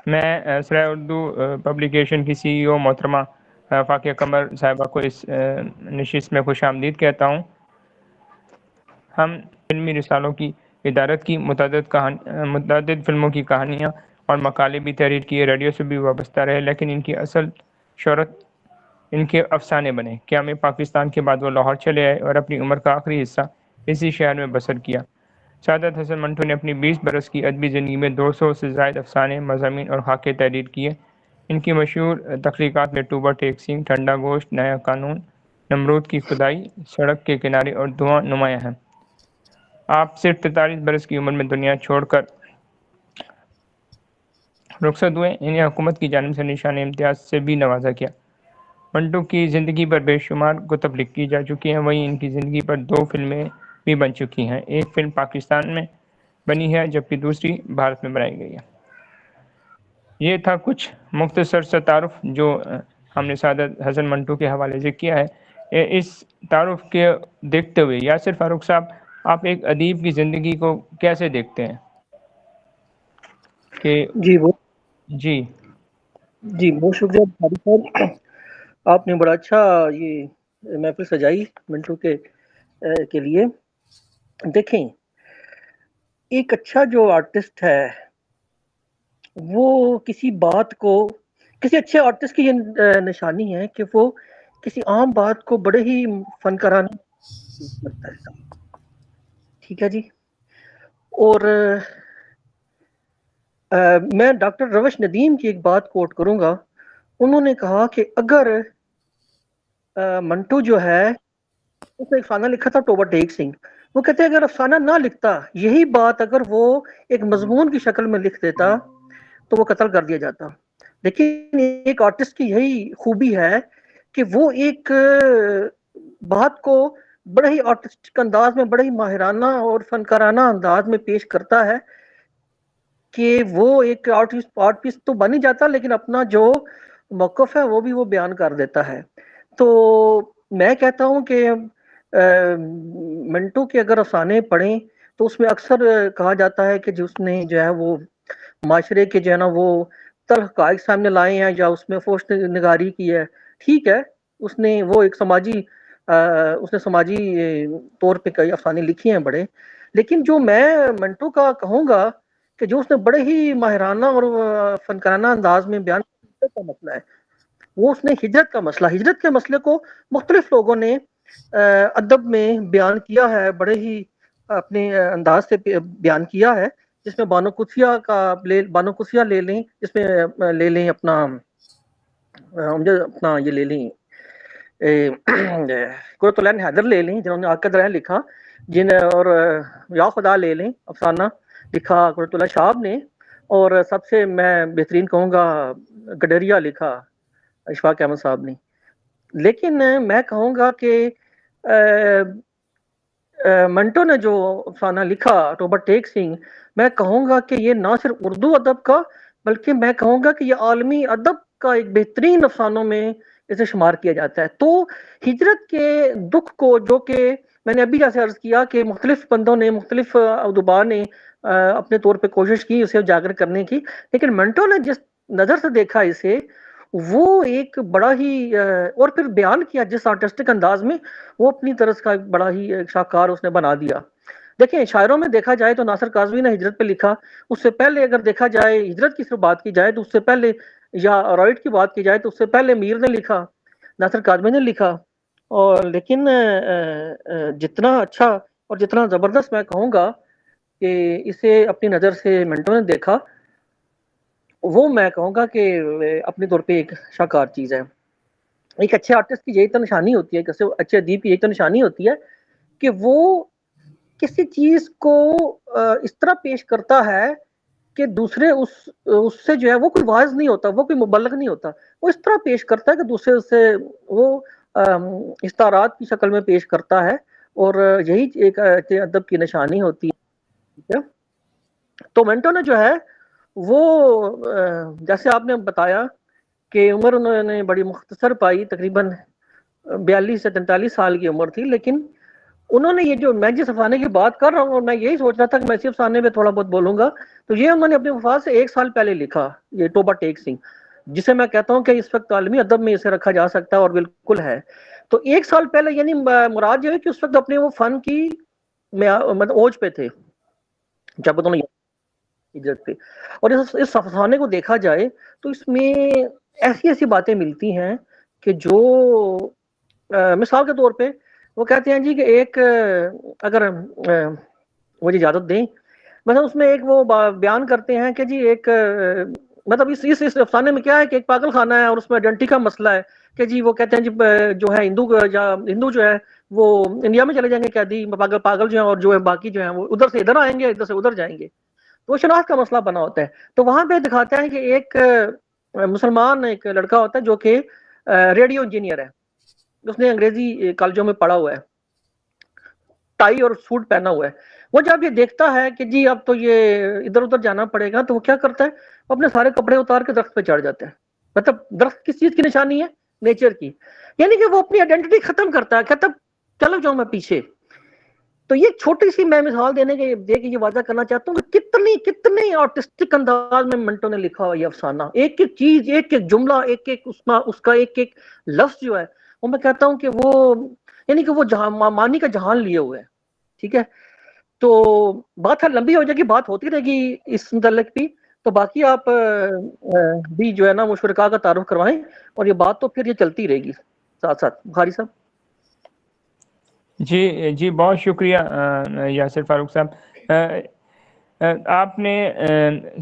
میں سرائے اردو پبلیکیشن کی سی ای او محترمہ فاقیہ قمر صاحبہ کو اس نشست میں خوش آمدید کہتا ہوں۔ ہم علمی رسالوں کی ادارت کی متعدد فلموں کی کہانیاں اور مقالے بھی تحریر کیے، ریڈیو سے بھی وابستہ رہے، لیکن ان کی اصل شہرت ان کے افسانے بنے۔ قیام پاکستان کے بعد وہ لاہور چلے آئے اور اپنی عمر کا آخری حصہ اسی شہر میں بسر کیا۔ سعادت حسن منٹو نے اپنی 20 برس کی ادبی زندگی میں 200 سے زائد افسانے، مضامین اور خاکے تحریر کیے۔ ان کی مشہور تخلیقات میں ٹوبہ ٹیک سنگھ، ٹھنڈا گوشت، نیا قانون، نمرود کی خدائی، سڑک کے کنارے اور دھواں نمایاں ہیں۔ آپ صرف 43 برس کی عمر میں دنیا چھوڑ کر رخصت ہوئے۔ انہیں حکومت کی جانب سے نشان امتیاز سے بھی نوازا گیا۔ منٹو کی زندگی پر بے شمار کتب لکھی جا چکی ہیں، وہیں ان کی زندگی پر 2 فلمیں بھی بن چکی ہیں۔ ایک فلم پاکستان میں بنی ہے جبکہ دوسری بھارت میں بنائی گئی ہے۔ یہ تھا کچھ مختصر سا تعارف جو ہم نے سعادت حسن منٹو کے حوالے سے کیا ہے۔ اس تعارف کے دیکھتے ہوئے یاسر فاروق صاحب، آپ ایک ادیب کی زندگی کو کیسے دیکھتے ہیں؟ کہ جی بہت شکریہ بھاری صاحب، آپ نے بڑا اچھا یہ محفل سجائی منٹو کے لیے۔ دیکھیں، ایک اچھا جو آرٹسٹ ہے وہ کسی اچھے آرٹسٹ کی یہ نشانی ہے کہ وہ کسی عام بات کو بڑے ہی فنکارانہ کرتا ہے۔ ٹھیک ہے جی۔ اور میں ڈاکٹر روش ندیم کی ایک بات کوٹ کروں گا۔ انہوں نے کہا کہ اگر منٹو جو ہے اس نے افسانہ لکھا تھا ٹوبہ ٹیک سنگھ، وہ کہتے ہیں اگر افسانہ نہ لکھتا، یہی بات اگر وہ ایک مضمون کی شکل میں لکھ دیتا تو وہ قتل کر دیا جاتا۔ لیکن ایک آرٹسٹ کی یہی خوبی ہے کہ وہ ایک بات کو بڑے ہی آرٹسٹک انداز میں، بڑے ہی ماہرانہ اور فنکارانہ انداز میں پیش کرتا ہے کہ وہ ایک آرٹ پیس تو بن ہی جاتا، لیکن اپنا جو موقف ہے وہ بھی وہ بیان کر دیتا ہے۔ تو میں کہتا ہوں کہ منٹو کے اگر افسانے پڑھیں تو اس میں اکثر کہا جاتا ہے کہ جس نے جو ہے وہ معاشرے کے جو ہے نا وہ تلخ حقائق سامنے لائے ہیں یا اس میں فوش نگاری کی ہے، ٹھیک ہے، اس نے وہ ایک سماجی طور پہ کئی افسانے لکھی ہیں بڑے، لیکن جو میں منٹو کا کہوں گا کہ جو اس نے بڑے ہی ماہرانہ اور فنکارانہ انداز میں بیان کا مسئلہ ہے، وہ اس نے ہجرت کے مسئلے کو مختلف لوگوں نے ادب میں بیان کیا ہے، بڑے ہی اپنے انداز سے بیان کیا ہے، جس میں بانو قدسیہ لے لیں، جس میں لے لیں اپنا یہ لے لیں قرۃ العین حیدر لے لیں جنہوں نے عاقد رہ لکھا، اور یا خدا لے لیں افسانہ لکھا قرۃ اللہ شاہب نے، اور سب سے میں بہترین کہوں گا گڈریا لکھا اشفاق احمد صاحب نے۔ لیکن میں کہوں گا کہ منٹو نے جو افسانہ لکھا ٹوبہ ٹیک سنگھ، میں کہوں گا کہ یہ نہ صرف اردو ادب کا بلکہ میں کہوں گا کہ یہ عالمی ادب کا ایک بہترین افسانوں میں اسے شمار کیا جاتا ہے۔ تو ہجرت کے دکھ کو، جو کہ میں نے ابھی جیسے عرض کیا کہ مختلف بندوں نے، مختلف ادباء نے اپنے طور پہ کوشش کی اسے اجاگر کرنے کی، لیکن منٹو نے جس نظر سے دیکھا اسے، وہ ایک بڑا ہی اور پھر بیان کیا جس آرٹسٹک انداز میں، وہ اپنی طرز کا بڑا ہی شاہکار اس نے بنا دیا۔ دیکھیں، شاعروں میں دیکھا جائے تو ناصر کاظمی نے ہجرت پہ لکھا، اس سے پہلے اگر دیکھا جائے ہجرت کی صرف بات کی جائے تو اس سے پہلے، یا رائٹ کی بات کی جائے تو اس سے پہلے میر نے لکھا، ناصر کاظمی نے لکھا، اور لیکن جتنا اچھا اور جتنا زبردست میں کہوں گا کہ اسے اپنی نظر سے منٹو نے دیکھا، وہ میں کہوں گا کہ اپنے طور پہ ایک شاہکار چیز ہے۔ ایک اچھے آرٹسٹ کی یہی تو نشانی ہوتی ہے، اچھے ادیب کی یہی تو نشانی ہوتی ہے کہ وہ کسی چیز کو اس طرح پیش کرتا ہے کہ دوسرے اس سے جو ہے وہ کوئی واعظ نہیں ہوتا، وہ کوئی مبلغ نہیں ہوتا، وہ اس طرح پیش کرتا ہے کہ دوسرے اس سے وہ استعارات کی شکل میں پیش کرتا ہے، اور یہی ایک ادب کی نشانی ہوتی ہے۔ تو منٹو نے جو ہے وہ جیسے آپ نے بتایا کہ عمر انہوں نے بڑی مختصر پائی، تقریباً 42 سے 43 سال کی عمر تھی، لیکن انہوں نے یہ جو میں جس افسانے کی بات کر رہا ہوں، اور میں یہی سوچ رہا تھا کہ میں اسی افسانے پہ تھوڑا بہت بولوں گا، تو یہ انہوں نے اپنی وفات سے 1 سال پہلے لکھا، یہ توبہ ٹیک سنگھ، جسے میں کہتا ہوں کہ اس وقت عالمی ادب میں اسے رکھا جا سکتا ہے، اور بالکل ہے۔ تو 1 سال پہلے، یعنی مراد یہ ہے کہ اس وقت اپنے وہ فن کی مطلب اوج پہ تھے جب انہوں نے ہجرت پہ، اور اس افسانے کو دیکھا جائے تو اس میں ایسی ایسی باتیں ملتی ہیں کہ جو مثال کے طور پہ وہ کہتے ہیں جی کہ ایک اگر مجھے اجازت دیں، مطلب اس میں ایک وہ بیان کرتے ہیں کہ جی ایک مطلب اس افسانے میں کیا ہے کہ ایک پاگل خانہ ہے، اور اس میں آئیڈینٹی کا مسئلہ ہے کہ جی وہ کہتے ہیں جی جو ہے ہندو جو ہے وہ انڈیا میں چلے جائیں گے قیدی، پاگل جو ہیں، اور جو ہے باقی جو ہیں وہ ادھر سے ادھر آئیں گے، ادھر سے ادھر جائیں گے، تو وہ شناخت کا مسئلہ بنا ہوتا ہے۔ تو وہاں پہ دکھاتا ہے کہ ایک مسلمان ایک لڑکا ہوتا ہے جو کہ ریڈیو انجینئر ہے، اس نے انگریزی کالجوں میں پڑھا ہوا ہے، ٹائی اور سوٹ پہنا ہوا ہے۔ وہ جب یہ دیکھتا ہے کہ جی اب تو یہ ادھر ادھر جانا پڑے گا، تو وہ کیا کرتا ہے، وہ اپنے سارے کپڑے اتار کے درخت پہ چڑھ جاتا ہے۔ مطلب درخت کس چیز کی نشانی ہے؟ نیچر کی، یعنی کہ وہ اپنی آئیڈینٹی ختم کرتا ہے، کہتا چلو جاؤں میں پیچھے۔ تو یہ چھوٹی سی میں مثال دے کے یہ واضح کرنا چاہتا ہوں کہ کتنے آرٹسٹک انداز میں منٹو نے لکھا ہوا یہ افسانہ، ایک ایک چیز، ایک ایک جملہ، ایک ایک اس کا ایک ایک لفظ جو ہے، وہ میں کہتا ہوں کہ وہ یعنی کہ وہ مانی کا جہان لیے ہوئے ہے۔ ٹھیک ہے، تو بات لمبی ہو جائے گی، بات ہوتی رہے گی اس متعلق بھی، تو باقی آپ بھی جو ہے نا مشرکا کا تعارف کروائیں، اور یہ بات تو پھر یہ چلتی رہے گی ساتھ ساتھ۔ بخاری صاحب جی بہت شکریہ یاسر فاروق صاحب۔ آپ نے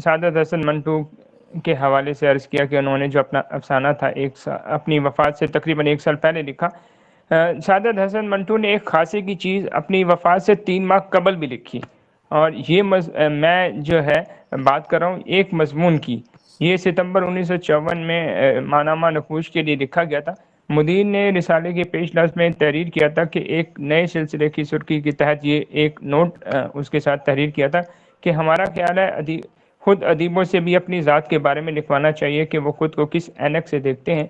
سعادت حسن منٹو کے حوالے سے عرض کیا کہ انہوں نے جو اپنا افسانہ تھا اپنی وفات سے تقریباً 1 سال پہلے لکھا۔ سعادت حسن منٹو نے ایک خاصے کی چیز اپنی وفات سے 3 ماہ قبل بھی لکھی، اور یہ میں جو ہے بات کر رہا ہوں ایک مضمون کی۔ یہ ستمبر 1954 میں مانامہ نقوش کے لیے لکھا گیا تھا۔ مدیر نے رسالے کے پیش لفظ میں تحریر کیا تھا کہ ایک نئے سلسلے کی سرخی کے تحت یہ ایک نوٹ اس کے ساتھ تحریر کیا تھا کہ ہمارا خیال ہے خود ادیبوں سے بھی اپنی ذات کے بارے میں لکھوانا چاہیے کہ وہ خود کو کس اینک سے دیکھتے ہیں۔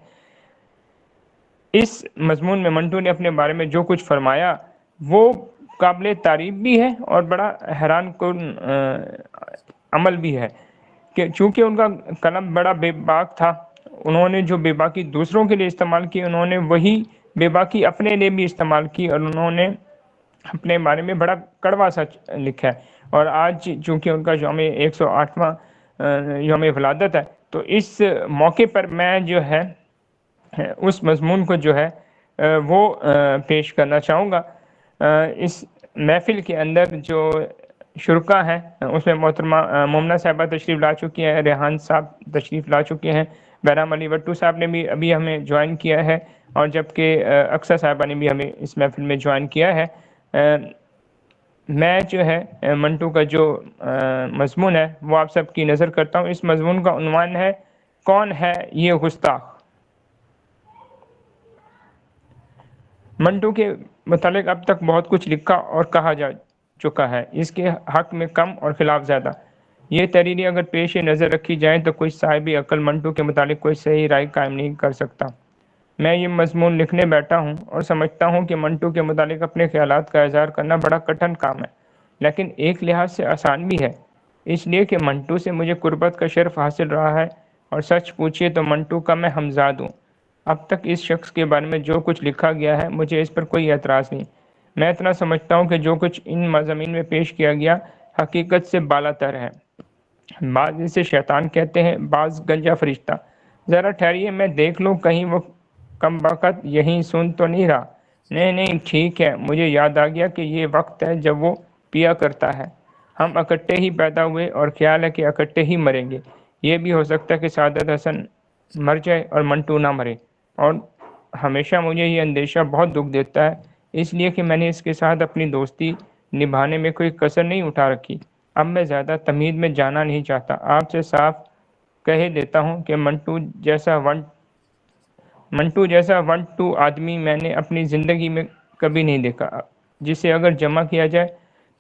اس مضمون میں منٹو نے اپنے بارے میں جو کچھ فرمایا وہ قابل تعریف بھی ہے اور بڑا حیران کن عمل بھی ہے، کہ چونکہ ان کا قلم بڑا بے باک تھا، انہوں نے جو بے باکی دوسروں کے لیے استعمال کی، انہوں نے وہی بے باکی اپنے لیے بھی استعمال کی، اور انہوں نے اپنے بارے میں بڑا کڑوا سچ لکھا ہے۔ اور آج چونکہ ان کا یوم 108واں یوم ولادت ہے، تو اس موقع پر میں جو ہے اس مضمون کو جو ہے وہ پیش کرنا چاہوں گا۔ اس محفل کے اندر جو شرکا ہیں اس میں محترمہ مومنہ صاحبہ تشریف لا چکی ہیں، ریحان صاحب تشریف لا چکے ہیں، بہرام علی وٹو صاحب نے بھی ابھی ہمیں جوائن کیا ہے، اور جبکہ اقصیٰ صاحبہ نے بھی ہمیں اس محفل میں جوائن کیا ہے۔ میں جو ہے منٹو کا جو مضمون ہے وہ آپ سب کی نظر کرتا ہوں۔ اس مضمون کا عنوان ہے کون ہے یہ گستاخ۔ منٹو کے متعلق اب تک بہت کچھ لکھا اور کہا جا چکا ہے، اس کے حق میں کم اور خلاف زیادہ۔ یہ تحریریں اگر پیش نظر رکھی جائیں تو کوئی صاحب عقل منٹو کے متعلق کوئی صحیح رائے قائم نہیں کر سکتا۔ میں یہ مضمون لکھنے بیٹھا ہوں اور سمجھتا ہوں کہ منٹو کے متعلق اپنے خیالات کا اظہار کرنا بڑا کٹھن کام ہے، لیکن ایک لحاظ سے آسان بھی ہے، اس لیے کہ منٹو سے مجھے قربت کا شرف حاصل رہا ہے، اور سچ پوچھئے تو منٹو کا میں ہمزاد ہوں۔ اب تک اس شخص کے بارے میں جو کچھ لکھا گیا ہے مجھے اس پر کوئی اعتراض نہیں۔ میں اتنا سمجھتا ہوں کہ جو کچھ ان مضامین میں پیش کیا گیا حقیقت سے بالا تر ہے۔ بعض اسے شیطان کہتے ہیں، بعض گنجا فرشتہ۔ ذرا ٹھہریے میں دیکھ لوں کہیں وہ کم بخت یہیں سن تو نہیں رہا۔ نہیں ٹھیک ہے، مجھے یاد آ گیا کہ یہ وقت ہے جب وہ پیا کرتا ہے۔ ہم اکٹھے ہی پیدا ہوئے اور خیال ہے کہ اکٹھے ہی مریں گے۔ یہ بھی ہو سکتا ہے کہ سعادت حسن مر جائے اور منٹو نہ مرے، اور ہمیشہ مجھے یہ اندیشہ بہت دکھ دیتا ہے، اس لیے کہ میں نے اس کے ساتھ اپنی دوستی نبھانے میں کوئی کسر نہیں اٹھا رکھی۔ اب میں زیادہ تمہید میں جانا نہیں چاہتا، آپ سے صاف کہہ دیتا ہوں کہ منٹو جیسا ون ٹو آدمی میں نے اپنی زندگی میں کبھی نہیں دیکھا، جسے اگر جمع کیا جائے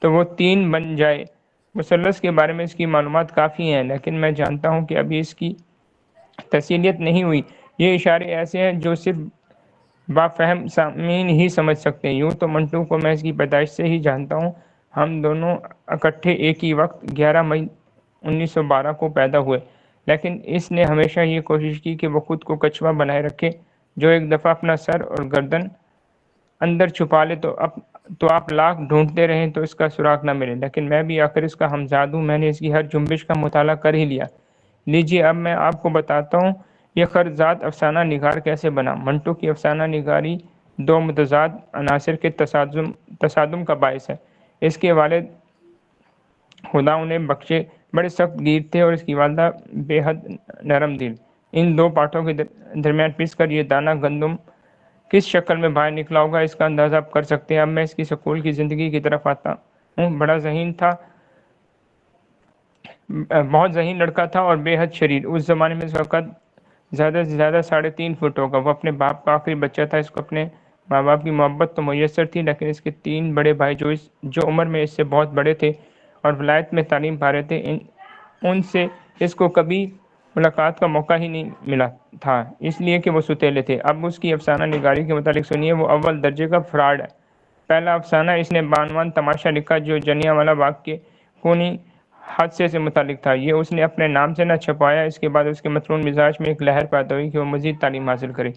تو وہ 3 بن جائے۔ مثلث کے بارے میں اس کی معلومات کافی ہیں، لیکن میں جانتا ہوں کہ ابھی اس کی تسلیت نہیں ہوئی۔ یہ اشارے ایسے ہیں جو صرف بافہم سامعین ہی سمجھ سکتے ہیں۔ یوں تو منٹو کو میں اس کی پیدائش سے ہی جانتا ہوں۔ ہم دونوں اکٹھے ایک ہی وقت 11 مئی 1912 کو پیدا ہوئے، لیکن اس نے ہمیشہ یہ کوشش کی کہ وہ خود کو کچھوا بنائے رکھے۔ جو ایک دفعہ اپنا سر اور گردن اندر چھپا لے تو آپ لاکھ ڈھونڈتے رہیں تو اس کا سراغ نہ ملے، لیکن میں بھی آخر اس کا ہمزاد ہوں۔ میں نے اس کی ہر جنبش کا مطالعہ کر ہی لیا۔ لیجیے اب میں آپ کو بتاتا ہوں یہ خرزاد افسانہ نگار کیسے بنا۔ منٹو کی افسانہ نگاری دو متضاد عناصر کے تصادم کا باعث ہے۔ اس کے والد خدا انہیں بخشے بڑے سخت گیر تھے اور اس کی والدہ بے حد نرم دل۔ ان دو پاٹوں کے درمیان پس کر یہ دانہ گندم کس شکل میں باہر نکلا ہوگا اس کا اندازہ آپ کر سکتے ہیں۔ اب میں اس کی سکول کی زندگی کی طرف آتا ہوں۔ بڑا ذہین تھا، بہت ذہین لڑکا تھا اور بے حد شریر۔ اس زمانے میں اس کا قد زیادہ سے زیادہ 3.5 فٹ ہوگا۔ وہ اپنے باپ کا آخری بچہ تھا۔ اس کو اپنے ماں باپ کی محبت تو میسر تھی، لیکن اس کے 3 بڑے بھائی جو عمر میں اس سے بہت بڑے تھے اور ولایت میں تعلیم پا رہے تھے، ان سے اس کو کبھی ملاقات کا موقع ہی نہیں ملا تھا، اس لیے کہ وہ ستیلے تھے۔ اب اس کی افسانہ نگاری کے متعلق سنیے۔ وہ اول درجے کا فراڈ ہے۔ پہلا افسانہ اس نے بانوان تماشا لکھا جو جلیانوالہ باغ کے خونی حادثے سے متعلق تھا۔ یہ اس نے اپنے نام سے نہ چھپایا۔ اس کے بعد اس کے مطرون مزاج میں ایک لہر پیدا ہوئی کہ وہ مزید تعلیم حاصل کرے۔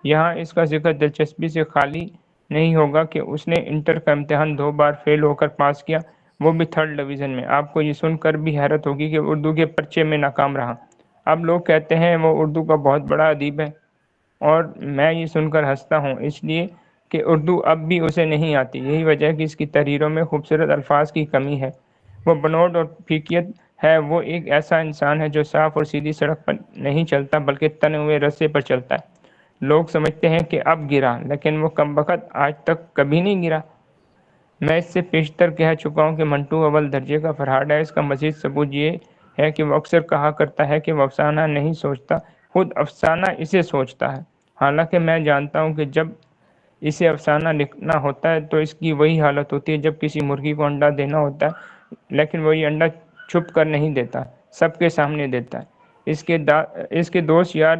یہاں اس کا ذکر دلچسپی سے خالی نہیں ہوگا کہ اس نے انٹر کا امتحان 2 بار فیل ہو کر پاس کیا، وہ بھی 3rd ڈویژن میں۔ آپ کو یہ سن کر بھی حیرت ہوگی کہ اردو کے پرچے میں ناکام رہا۔ اب لوگ کہتے ہیں وہ اردو کا بہت بڑا ادیب ہے، اور میں یہ سن کر ہنستا ہوں، اس لیے کہ اردو اب بھی اسے نہیں آتی۔ یہی وجہ ہے کہ اس کی تحریروں میں خوبصورت الفاظ کی کمی ہے۔ وہ بنوٹ اور پھیکیت ہے۔ وہ ایک ایسا انسان ہے جو صاف اور سیدھی سڑک پر نہیں چلتا بلکہ تنے ہوئے رستے پر چلتا ہے۔ لوگ سمجھتے ہیں کہ اب گرا، لیکن وہ کمبخت آج تک کبھی نہیں گرا۔ میں اس سے پیشتر کہہ چکا ہوں کہ منٹو اول درجے کا فراڈ ہے۔ اس کا مزید ثبوت یہ ہے کہ وہ اکثر کہا کرتا ہے کہ وہ افسانہ نہیں سوچتا، خود افسانہ اسے سوچتا ہے۔ حالانکہ میں جانتا ہوں کہ جب اسے افسانہ لکھنا ہوتا ہے تو اس کی وہی حالت ہوتی ہے جب کسی مرغی کو انڈا دینا ہوتا ہے، لیکن وہ یہ انڈا چھپ کر نہیں دیتا، سب کے سامنے دیتا ہے۔ اس کے دوست یار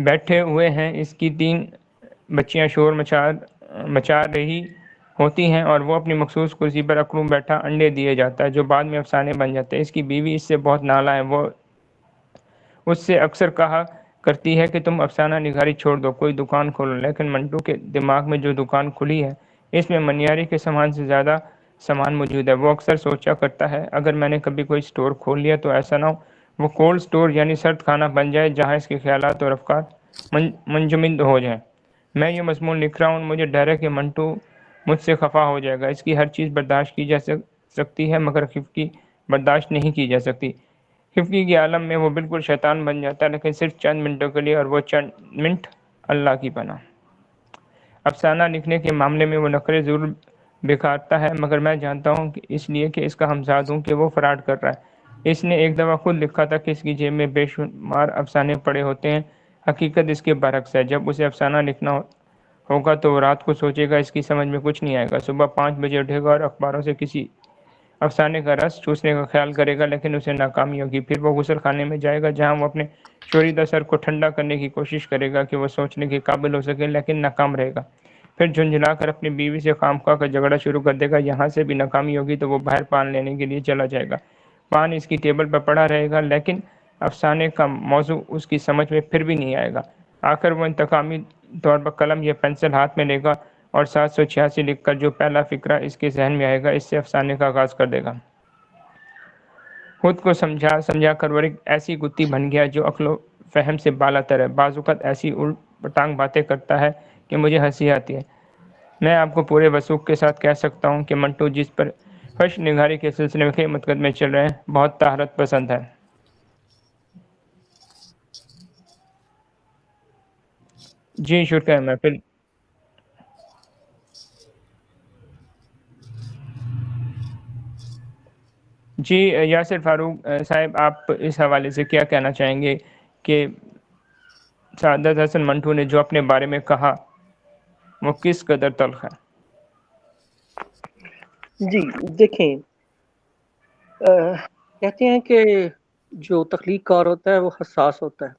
بیٹھے ہوئے ہیں۔ اس کی 3 بچیاں شور مچا رہی ہوتی ہیں اور وہ اپنی مخصوص کرسی پر اکڑوں بیٹھا انڈے دیے جاتا ہے جو بعد میں افسانے بن جاتے ہیں۔ اس کی بیوی اس سے بہت نالاں ہے۔ وہ اس سے اکثر کہا کرتی ہے کہ تم افسانہ نگاری چھوڑ دو، کوئی دکان کھولو، لیکن منٹو کے دماغ میں جو دکان کھلی ہے اس میں منیاری کے سامان سے زیادہ سامان موجود ہے۔ وہ اکثر سوچا کرتا ہے اگر میں نے کبھی کوئی سٹور کھول لیا تو ایسا نہ ہو وہ کولڈ سٹور یعنی سرد خانہ بن جائے جہاں اس کے خیالات اور افکار منجمد ہو جائیں۔ میں یہ مضمون لکھ رہا ہوں، مجھے ڈر ہے کہ منٹو مجھ سے خفا ہو جائے گا۔ اس کی ہر چیز برداشت کی جا سکتی ہے مگر خفگی برداشت نہیں کی جا سکتی۔ خفگی کے عالم میں وہ بالکل شیطان بن جاتا ہے، لیکن صرف چند منٹوں کے لیے، اور وہ چند منٹ اللہ کی پناہ۔ افسانہ لکھنے کے معاملے میں وہ نخرے ضرور بکھارتا ہے، مگر میں جانتا ہوں کہ اس لیے کہ اس کا ہمزاد ہوں کہ وہ فراڈ کر رہا ہے۔ اس نے ایک دفعہ خود لکھا تھا کہ اس کی جیب میں بے شمار افسانے پڑے ہوتے ہیں۔ حقیقت اس کے برعکس ہے۔ جب اسے افسانہ لکھنا ہوگا تو وہ رات کو سوچے گا، اس کی سمجھ میں کچھ نہیں آئے گا، صبح 5 بجے اٹھے گا اور اخباروں سے کسی افسانے کا رس چوسنے کا خیال کرے گا، لیکن اسے ناکامی ہوگی۔ پھر وہ غسل خانے میں جائے گا جہاں وہ اپنے شوریدہ سر کو ٹھنڈا کرنے کی کوشش کرے گا کہ وہ سوچنے کے قابل ہو سکے، لیکن ناکام رہے گا۔ پھر جھنجھلا کر اپنی بیوی سے خواہ کا جھگڑا شروع کر دے گا۔ یہاں سے بھی ناکامی ہوگی تو وہ باہر پان لینے کے لیے چلا جائے گا۔ پان اس کی ٹیبل پر پڑا رہے گا، لیکن افسانے کا موضوع اس کی سمجھ میں پھر بھی نہیں آئے گا۔ آخر وہ انتقامی طور پر قلم یا پنسل ہاتھ میں لے گا اور 786 لکھ کر جو پہلا فقرہ اس کے ذہن میں آئے گا اس سے افسانے کا آغاز کر دے گا۔ خود کو سمجھا کر وہ ایک ایسی گتی بن گیا جو عقل و فہم سے بالاتر ہے۔ بعض اوقات ایسی الٹ پٹانگ باتیں کرتا ہے کہ مجھے ہنسی آتی ہے۔ میں آپ کو پورے وثوق کے ساتھ کہہ سکتا ہوں کہ منٹو جس پر فرش نگاری کے سلسلے میں کئی مقدمے چل رہے ہیں بہت طہارت پسند ہے۔ جی شکریہ محفل۔ جی یاسر فاروق صاحب، آپ اس حوالے سے کیا کہنا چاہیں گے کہ سعادت حسن منٹو نے جو اپنے بارے میں کہا وہ کس قدر تلخ ہے؟ جی دیکھیں، کہتے ہیں کہ جو تخلیق کار ہوتا ہے وہ حساس ہوتا ہے،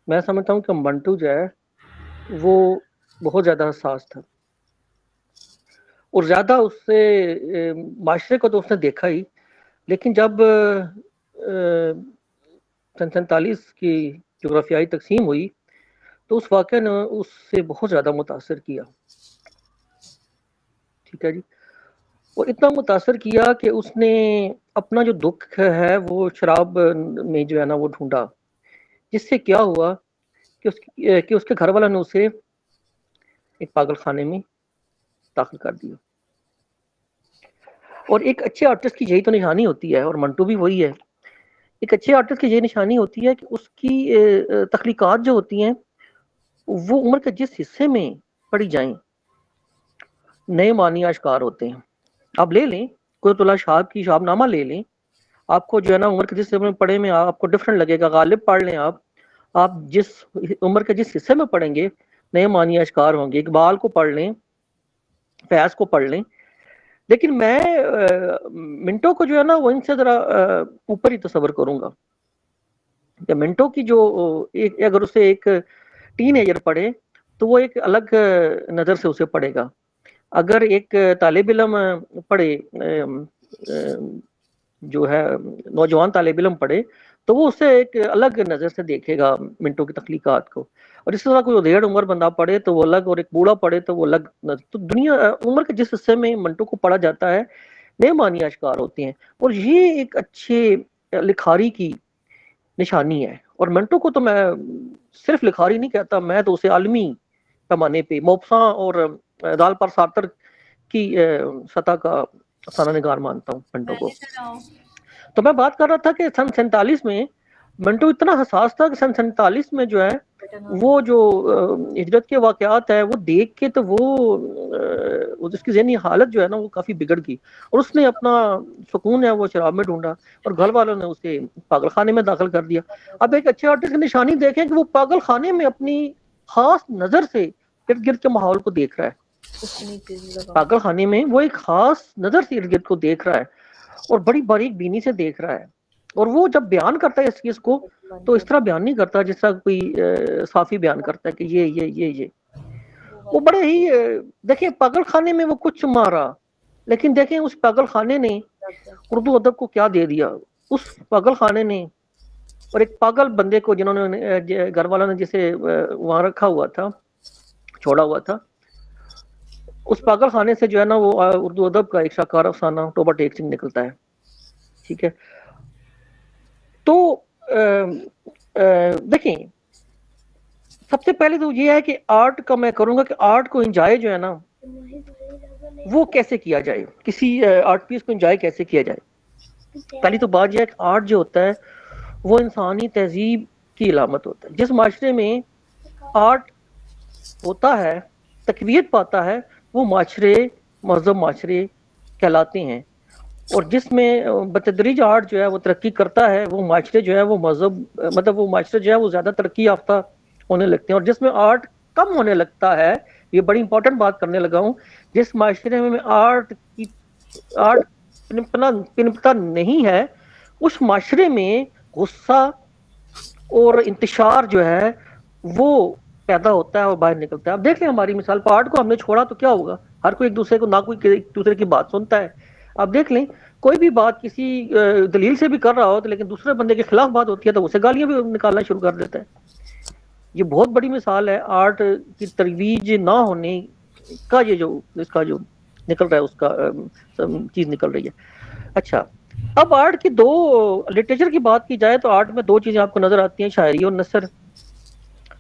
میں سمجھتا ہوں کہ منٹو جو ہے وہ بہت زیادہ حساس تھا، اور زیادہ اس سے معاشرے کو تو اس نے دیکھا ہی، لیکن جب 47 کی جغرافیائی تقسیم ہوئی تو اس واقعہ نے اس سے بہت زیادہ متاثر کیا، ٹھیک ہے جی، اور اتنا متاثر کیا کہ اس نے اپنا جو دکھ ہے وہ شراب میں جو ہے نا وہ ڈھونڈا، جس سے کیا ہوا کہ اس کے گھر والا نے اسے ایک پاگل خانے میں داخل کر دیا۔ اور ایک اچھے آرٹسٹ کی یہی تو نشانی ہوتی ہے، اور منٹو بھی وہی ہے، ایک اچھے آرٹسٹ کی یہ نشانی ہوتی ہے کہ اس کی تخلیقات جو ہوتی ہیں وہ عمر کے جس حصے میں پڑھی جائیں نئے معنی آشکار ہوتے ہیں۔ آپ لے لیں قدرت اللہ شاہ کی شہاب نامہ لے لیں، آپ کو جو ہے نا عمر کے جس حصے میں پڑھے میں آپ کو ڈفرنٹ لگے گا، غالب پڑھ لیں آپ جس عمر کے جس حصے میں پڑھیں گے نئے معنی آشکار ہوں گے، اقبال کو پڑھ لیں، فیاض کو پڑھ لیں، لیکن میں منٹو کو جو ہے نا وہ ان سے ذرا اوپر ہی تصور کروں گا کہ منٹو کی جو اگر اسے ایک ٹین ایجر پڑھے تو وہ ایک الگ نظر سے اسے پڑھے گا، اگر ایک طالب علم پڑھے جو ہے نوجوان طالب علم پڑھے تو وہ اسے ایک الگ نظر سے دیکھے گا منٹو کی تخلیقات کو، اور اس طرح کوئی ڈیڑھ عمر بندہ پڑھے تو وہ الگ، اور ایک بوڑھا پڑھے تو وہ الگ نظر۔ تو دنیا عمر کے جس حصے میں منٹو کو پڑھا جاتا ہے نئے معنی آشکار ہوتے ہیں، اور یہ ایک اچھے لکھاری کی نشانی ہے۔ اور منٹو کو تو میں صرف لکھاری نہیں کہتا، میں تو اسے عالمی پیمانے پہ موپساں اور دال پر سارتر کی سطح کا افسانہ نگار مانتا ہوں منٹو کو۔ تو میں بات کر رہا تھا کہ سن 47 میں منٹو اتنا حساس تھا کہ سن 47 میں جو ہے وہ جو ہجرت کے واقعات ہے وہ دیکھ کے تو وہ اس کی ذہنی حالت جو ہے نا وہ کافی بگڑ گئی، اور اس نے اپنا سکون ہے وہ شراب میں ڈھونڈا، اور گھر والوں نے اسے پاگل خانے میں داخل کر دیا۔ اب ایک اچھے آرٹسٹ کی نشانی دیکھیں کہ وہ پاگل خانے میں اپنی خاص نظر سے ارد گرد کے ماحول کو دیکھ رہا ہے، پاگل خانے میں وہ ایک خاص نظر سے ارد گرد کو دیکھ رہا ہے اور بڑی باریک بینی سے دیکھ رہا ہے، اور وہ جب بیان کرتا ہے اس چیز کو تو اس طرح بیان نہیں کرتا جس طرح کوئی صافی بیان کرتا ہے کہ یہ وہ بڑے ہی دیکھیں پاگل خانے میں وہ کچھ مارا، لیکن دیکھیں اس پاگل خانے نے اردو ادب کو کیا دے دیا، اس پاگل خانے نے، اور ایک پاگل بندے کو جنہوں نے گھر والوں نے جسے وہاں رکھا ہوا تھا، چھوڑا ہوا تھا، اس پاگل خانے سے جو ہے نا وہ اردو ادب کا ایک شاہکار افسانہ توبہ ٹیک سنگھ نکلتا ہے، ٹھیک ہے۔ تو دیکھیں سب سے پہلے تو یہ ہے کہ آرٹ کا میں کروں گا کہ آرٹ کو انجوائے جو ہے نا وہ کیسے کیا جائے، کسی آرٹ پیس کو انجوائے کیسے کیا جائے۔ پہلی تو بات یہ ہے کہ آرٹ جو ہوتا ہے وہ انسانی تہذیب کی علامت ہوتا ہے۔ جس معاشرے میں آرٹ ہوتا ہے، تقویت پاتا ہے، وہ معاشرے مہذب معاشرے کہلاتے ہیں، اور جس میں بتدریج آرٹ جو ہے وہ ترقی کرتا ہے وہ معاشرے جو ہے وہ مہذب، مطلب وہ معاشرے جو ہے وہ زیادہ ترقی یافتہ ہونے لگتے ہیں، اور جس میں آرٹ کم ہونے لگتا ہے، یہ بڑی امپورٹنٹ بات کرنے لگا ہوں، جس معاشرے میں آرٹ پنپتا نہیں ہے اس معاشرے میں غصہ اور انتشار جو ہے وہ پیدا ہوتا ہے اور باہر نکلتا ہے۔ اب دیکھ لیں ہماری مثال پر آرٹ کو ہم نے چھوڑا تو کیا ہوگا، ہر کوئی ایک دوسرے کو نہ کوئی ایک دوسرے کی بات سنتا ہے۔ آپ دیکھ لیں کوئی بھی بات کسی دلیل سے بھی کر رہا ہو تو لیکن دوسرے بندے کے خلاف بات ہوتی ہے تو اسے گالیاں بھی نکالنا شروع کر دیتا ہے۔ یہ بہت بڑی مثال ہے آرٹ کی ترویج نہ ہونے کا، یہ جو اس کا جو نکل رہا ہے اس کا چیز نکل رہی ہے۔ اچھا اب آرٹ کی دو لٹریچر کی بات کی جائے تو آرٹ میں دو چیزیں آپ کو نظر آتی ہیں، شاعری اور نثر،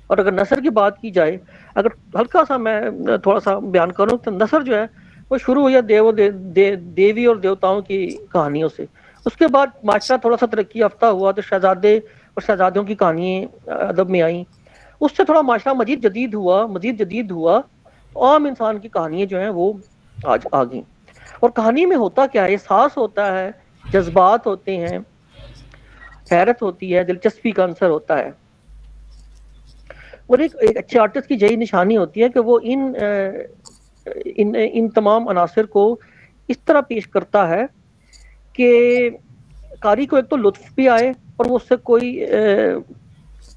اور اگر نثر کی بات کی جائے، اگر ہلکا سا میں تھوڑا سا بیان کروں تو نثر جو ہے وہ شروع ہوا دیوی اور دیوتاؤں کی کہانیوں سے، اس کے بعد معاشرہ تھوڑا سا ترقی یافتہ ہوا تو شہزادے اور شہزادیوں کی کہانیاں ادب میں آئیں، اس سے تھوڑا معاشرہ مزید جدید ہوا، عام انسان کی کہانیاں جو ہیں وہ آج آ گئیں۔ اور کہانی میں ہوتا کیا ہے، احساس ہوتا ہے، جذبات ہوتے ہیں، حیرت ہوتی ہے، دلچسپی کا عنصر ہوتا ہے، اور ایک اچھے آرٹسٹ کی یہی نشانی ہوتی ہے کہ وہ ان تمام عناصر کو اس طرح پیش کرتا ہے کہ قاری کو ایک تو لطف بھی آئے اور وہ اس سے کوئی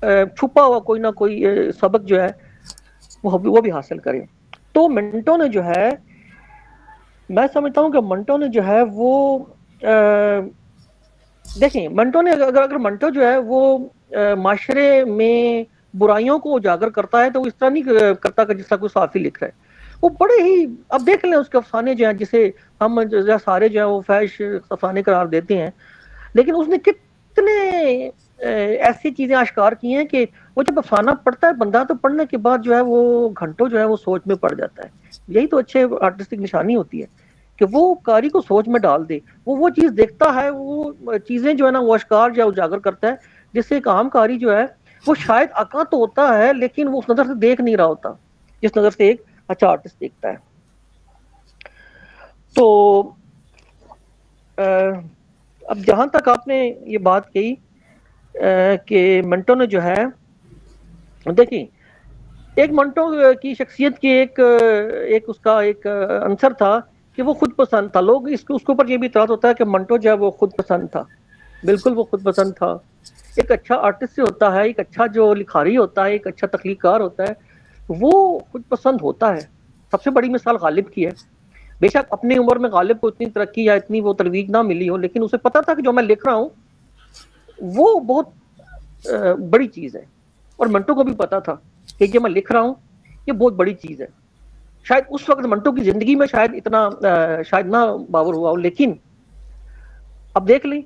چھپا ہوا کوئی نہ کوئی سبق جو ہے وہ بھی حاصل کریں. تو منٹو نے جو ہے میں سمجھتا ہوں کہ منٹو نے جو ہے وہ دیکھیں منٹو نے اگر منٹو جو ہے وہ معاشرے میں برائیوں کو اجاگر کرتا ہے تو وہ اس طرح نہیں کرتا کہ جس طرح کوئی صحافی لکھ رہا ہے. وہ بڑے ہی اب دیکھ لیں اس کے افسانے جو ہیں جسے ہم سارے جو ہیں وہ فحش افسانے قرار دیتے ہیں, لیکن اس نے کتنے ایسی چیزیں آشکار کی ہیں کہ وہ جب افسانہ پڑھتا ہے بندہ تو پڑھنے کے بعد جو ہے وہ گھنٹوں جو ہے وہ سوچ میں پڑ جاتا ہے. یہی تو اچھے آرٹسٹ کی نشانی ہوتی ہے کہ وہ قاری کو سوچ میں ڈال دے, وہ چیز دیکھتا ہے, وہ چیزیں جو ہے نا وہ اشکار یا اجاگر کرتا ہے جس سے ایک عام قاری جو ہے وہ شاید عقا تو ہوتا ہے لیکن وہ اس نظر سے دیکھ نہیں رہا ہوتا جس نظر سے ایک اچھا آرٹسٹ دیکھتا ہے. تو اب جہاں تک آپ نے یہ بات کہی کہ منٹو نے جو ہے دیکھیں ایک منٹو کی شخصیت کی ایک اس کا ایک عنصر تھا کہ وہ خود پسند تھا. لوگ اس کے اوپر یہ بھی اعتراض ہوتا ہے کہ منٹو جو ہے وہ خود پسند تھا. بالکل وہ خود پسند تھا. ایک اچھا آرٹسٹ سے ہوتا ہے, ایک اچھا جو لکھاری ہوتا ہے, ایک اچھا تخلیق کار ہوتا ہے, وہ خود پسند ہوتا ہے. سب سے بڑی مثال غالب کی ہے. بے شک اپنی عمر میں غالب کو اتنی ترقی یا اتنی وہ ترویج نہ ملی ہو, لیکن اسے پتا تھا کہ جو میں لکھ رہا ہوں وہ بہت بڑی چیز ہے, اور منٹو کو بھی پتا تھا کہ جو میں لکھ رہا ہوں یہ بہت بڑی چیز ہے. شاید اس وقت منٹو کی زندگی میں شاید اتنا شاید نہ باور ہوا ہو, لیکن اب دیکھ لیں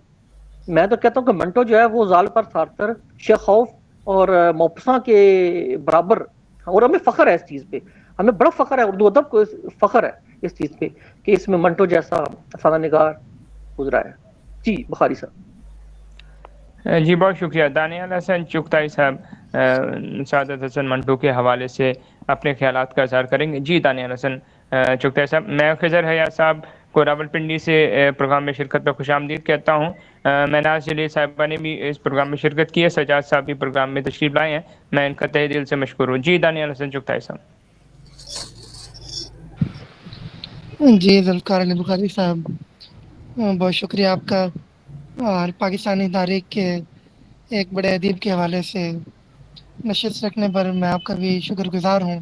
میں تو کہتا ہوں کہ منٹو جو ہے وہ زال پر سارتر, شیخ خوف اور موپساں کے برابر, اور ہمیں فخر ہے اس چیز پہ, ہمیں بڑا فخر ہے, اردو ادب کو فخر ہے اس چیز پہ کہ اس میں منٹو جیسا افسانہ نگار گزرا ہے. جی بخاری صاحب. جی بہت شکریہ. دانیال حسن چغتائی صاحب سعادت حسن منٹو کے حوالے سے اپنے خیالات کا اظہار کریں گے. جی دانیال حسن چغتائی صاحب, میں خضر حیات صاحب کو راولپنڈی سے پروگرام میں شرکت پر خوش آمدید کہتا ہوں. میناز جلیل صاحبہ نے بھی اس پروگرام میں شرکت کی ہے, سجاد صاحب بھی پروگرام میں تشریف لائے ہیں, میں ان کا تہ دل سے مشکور ہوں. جی دانیال حسن چغتائی صاحب. جی ذوالفقار علی بخاری صاحب بہت شکریہ آپ کا, اور پاکستانی تاریخ کے ایک بڑے ادیب کے حوالے سے نشست رکھنے پر میں آپ کا بھی شکر گزار ہوں,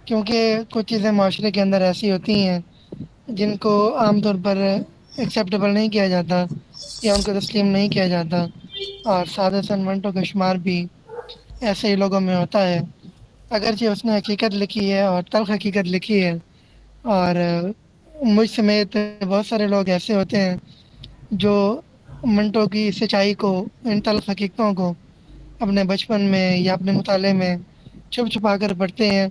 کیونکہ کچھ چیزیں معاشرے کے اندر ایسی ہوتی ہیں جن کو عام طور پر ایکسیپٹیبل نہیں کیا جاتا یا ان کو تسلیم نہیں کیا جاتا, اور سعادت حسن منٹو کا شمار بھی ایسے ہی لوگوں میں ہوتا ہے. اگرچہ اس نے حقیقت لکھی ہے اور تلخ حقیقت لکھی ہے, اور مجھ سمیت بہت سارے لوگ ایسے ہوتے ہیں جو منٹو کی سچائی کو, ان تلخ حقیقتوں کو اپنے بچپن میں یا اپنے مطالعے میں چھپ چھپا کر پڑھتے ہیں,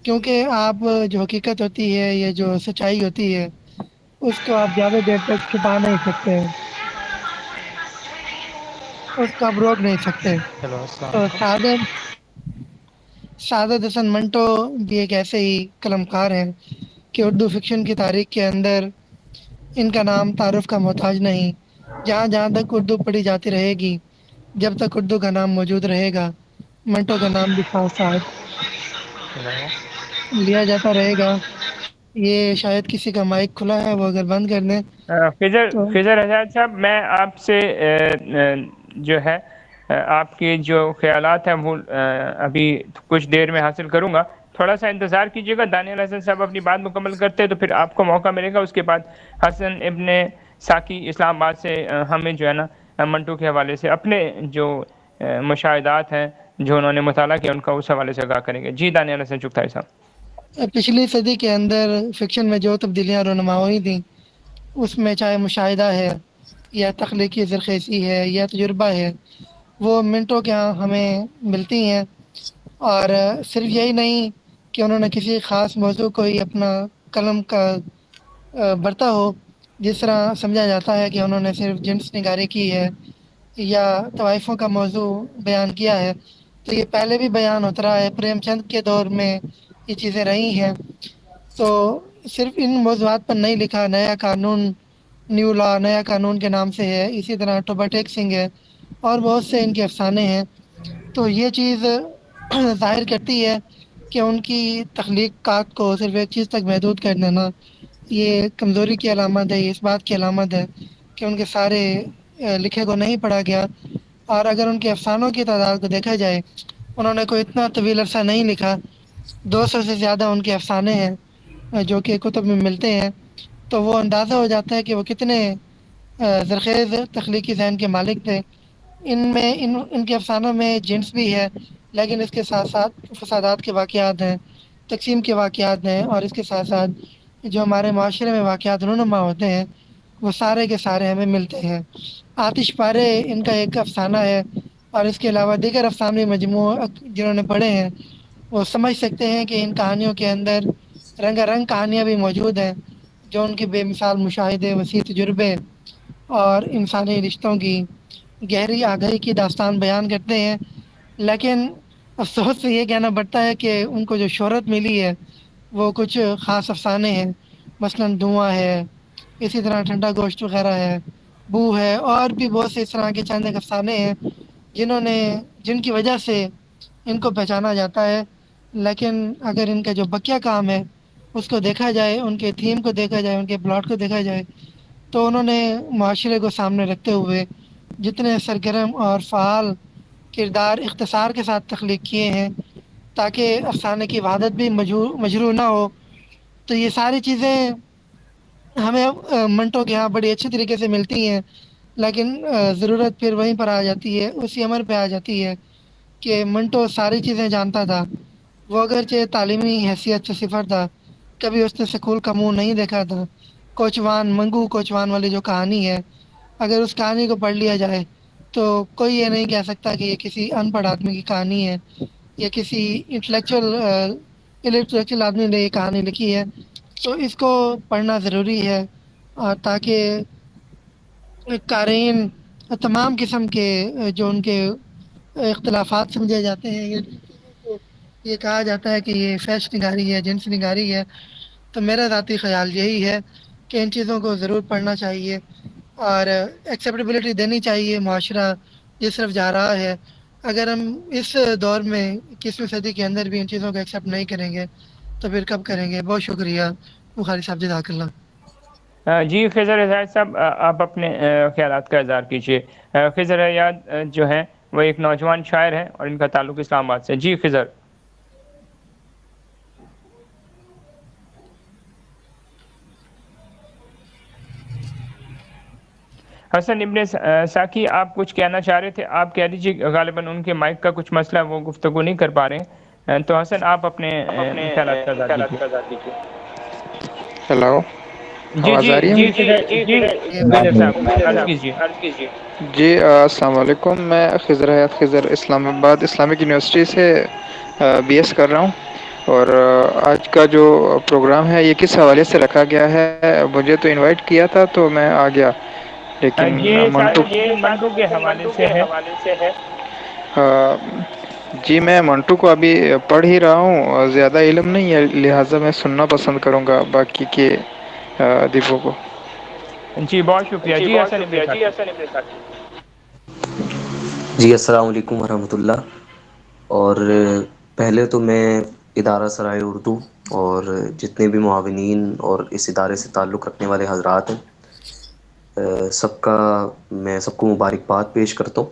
کیونکہ آپ جو حقیقت ہوتی ہے یا جو سچائی ہوتی ہے اس کو آپ زیادہ دیر تک چھپا نہیں سکتے, اس کو آپ روک نہیں سکتے. ہیلو السلام تو علیکم. سعادت حسن منٹو بھی ایک ایسے ہی قلم کار ہیں کہ اردو فکشن کی تاریخ کے اندر ان کا نام تعارف کا محتاج نہیں. جہاں جہاں تک اردو پڑھی جاتی رہے گی, جب تک اردو کا نام موجود رہے گا, منٹو کا نام بھی ساتھ ساتھ لیا جاتا رہے گا. یہ شاید کسی کا مائک کھلا ہے, وہ اگر بند کر دیں. تو خضر حجاج صاحب, میں آپ سے جو ہے آپ کے جو خیالات ہیں وہ ابھی کچھ دیر میں حاصل کروں گا. تھوڑا سا انتظار کیجیے گا. دانیال حسن صاحب اپنی بات مکمل کرتے ہیں تو پھر آپ کو موقع ملے گا. اس کے بعد حسن ابن ساکی اسلام آباد سے ہمیں جو ہے نا منٹو کے حوالے سے اپنے جو مشاہدات ہیں جو انہوں نے مطالعہ کیا ان کا اس حوالے سے آگاہ کریں گے. جی دانیال حسن چغتائی صاحب. پچھلی صدی کے اندر فکشن میں جو تبدیلیاں رونما ہوئی تھیں اس میں چاہے مشاہدہ ہے یا تخلیقی زرخیزی ہے یا تجربہ ہے, وہ منٹو کے یہاں ہمیں ملتی ہیں. اور صرف یہی نہیں کہ انہوں نے کسی خاص موضوع کو ہی اپنا قلم کا برتا ہو, جس طرح سمجھا جاتا ہے کہ انہوں نے صرف جنس نگاری کی ہے یا طوائفوں کا موضوع بیان کیا ہے, تو یہ پہلے بھی بیان ہوتا رہا ہے. پریم چند کے دور میں یہ چیزیں رہی ہیں. تو صرف ان موضوعات پر نہیں لکھا. نیا قانون, نیو لا نیا قانون کے نام سے ہے, اسی طرح ٹوبا ٹیک سنگھ ہے, اور بہت سے ان کے افسانے ہیں. تو یہ چیز ظاہر کرتی ہے کہ ان کی تخلیقات کو صرف ایک چیز تک محدود کر دینا یہ کمزوری کی علامت ہے. یہ اس بات کی علامت ہے کہ ان کے سارے لکھے کو نہیں پڑھا گیا, اور اگر ان کے افسانوں کی تعداد کو دیکھا جائے، انہوں نے کوئی اتنا طویل عرصہ نہیں لکھا، 200 سے زیادہ ان کے افسانے ہیں جو کہ کتب میں ملتے ہیں، تو وہ اندازہ ہو جاتا ہے کہ وہ کتنے زرخیز تخلیقی ذہن کے مالک تھے۔ ان میں ان کے افسانوں میں جنس بھی ہے، لیکن اس کے ساتھ ساتھ فسادات کے واقعات ہیں، تقسیم کے واقعات ہیں، اور اس کے ساتھ ساتھ جو ہمارے معاشرے میں واقعات رونما ہوتے ہیں وہ سارے کے سارے ہمیں ملتے ہیں۔ آتش پارے ان کا ایک افسانہ ہے، اور اس کے علاوہ دیگر افسانے مجموعہ جنہوں نے پڑھے ہیں وہ سمجھ سکتے ہیں کہ ان کہانیوں کے اندر رنگا رنگ کہانیاں بھی موجود ہیں جو ان کی بے مثال مشاہدے، وسیع تجربے اور انسانی رشتوں کی گہری آگاہی کی داستان بیان کرتے ہیں۔ لیکن افسوس سے یہ کہنا پڑتا ہے کہ ان کو جو شہرت ملی ہے وہ کچھ خاص افسانے ہیں، مثلاً دھواں ہے، اسی طرح ٹھنڈا گوشت وغیرہ ہے، بو ہے، اور بھی بہت سے اس طرح کے چند ایک افسانے ہیں جن کی وجہ سے ان کو پہچانا جاتا ہے۔ لیکن اگر ان کا جو بقیہ کام ہے اس کو دیکھا جائے، ان کے تھیم کو دیکھا جائے، ان کے پلاٹ کو دیکھا جائے، تو انہوں نے معاشرے کو سامنے رکھتے ہوئے جتنے سرگرم اور فعال کردار اختصار کے ساتھ تخلیق کیے ہیں تاکہ افسانے کی وحدت بھی مجروح نہ ہو، تو یہ ساری چیزیں ہمیں منٹو کے ہاں بڑی اچھی طریقے سے ملتی ہیں۔ لیکن ضرورت پھر وہیں پر آ جاتی ہے، اسی عمر پہ آ جاتی ہے کہ منٹو ساری چیزیں جانتا تھا، وہ اگرچہ تعلیمی حیثیت سے صفر تھا، کبھی اس نے سکول کا منہ نہیں دیکھا تھا۔ کوچوان منگو کوچوان والی جو کہانی ہے، اگر اس کہانی کو پڑھ لیا جائے تو کوئی یہ نہیں کہہ سکتا کہ یہ کسی ان پڑھ آدمی کی کہانی ہے یا کسی انٹلیکچوئل آدمی نے یہ کہانی لکھی ہے۔ تو اس کو پڑھنا ضروری ہے، اور تاکہ قارئین تمام قسم کے جو ان کے اختلافات سمجھے جاتے ہیں، یہ کہا جاتا ہے کہ یہ فیش نگاری ہے، جنس نگاری ہے، تو میرا ذاتی خیال یہی ہے کہ ان چیزوں کو ضرور پڑھنا چاہیے اور ایکسیپٹیبلٹی دینی چاہیے۔ معاشرہ جس طرف جا رہا ہے، اگر ہم اس دور میں 21ویں صدی کے اندر بھی ان چیزوں کو ایکسیپٹ نہیں کریں گے تو پھر کب کریں گے؟ بہت شکریہ بخاری صاحب، جزاک اللہ۔ جی خضر حیات صاحب، آپ اپنے خیالات کا اظہار کیجیے۔ خضر حیات جو ہیں وہ ایک نوجوان شاعر ہیں اور ان کا تعلق اسلام آباد سے۔ جی خضر۔ حسن ابن ساکی، آپ کچھ کہنا چاہ رہے تھے، آپ کہہ دیجیے، غالباً ان کے مائک کا کچھ مسئلہ ہے، وہ گفتگو نہیں کر پا رہے ہیں، تو حسن آپ اپنے خیالات کا اظہار کیجیے۔ ہیلو، جی آواز جی آ رہی ہے جی میری؟ جی خضر صاحب عرض کیجیے۔ جی السلام علیکم، میں خضر حیات خضر اسلام آباد اسلامک یونیورسٹی سے بی ایس کر رہا ہوں، اور آج کا جو پروگرام ہے یہ کس حوالے سے رکھا گیا ہے؟ مجھے تو انوائٹ کیا تھا تو میں آ گیا، لیکن یہ منٹو منٹو کے حوالے سے ہے۔ جی میں منٹو کو ابھی پڑھ ہی رہا ہوں، زیادہ علم نہیں ہے لہٰذا میں سننا پسند کروں گا باقی کے ادیبوں کو۔ جی بہت شکریہ۔ جی حسن ابن ساکی۔ جی السلام علیکم ورحمۃ اللہ۔ اور پہلے تو میں ادارہ سرائے اردو اور جتنے بھی معاونین اور اس ادارے سے تعلق رکھنے والے حضرات ہیں، میں سب کو مبارکباد پیش کرتا ہوں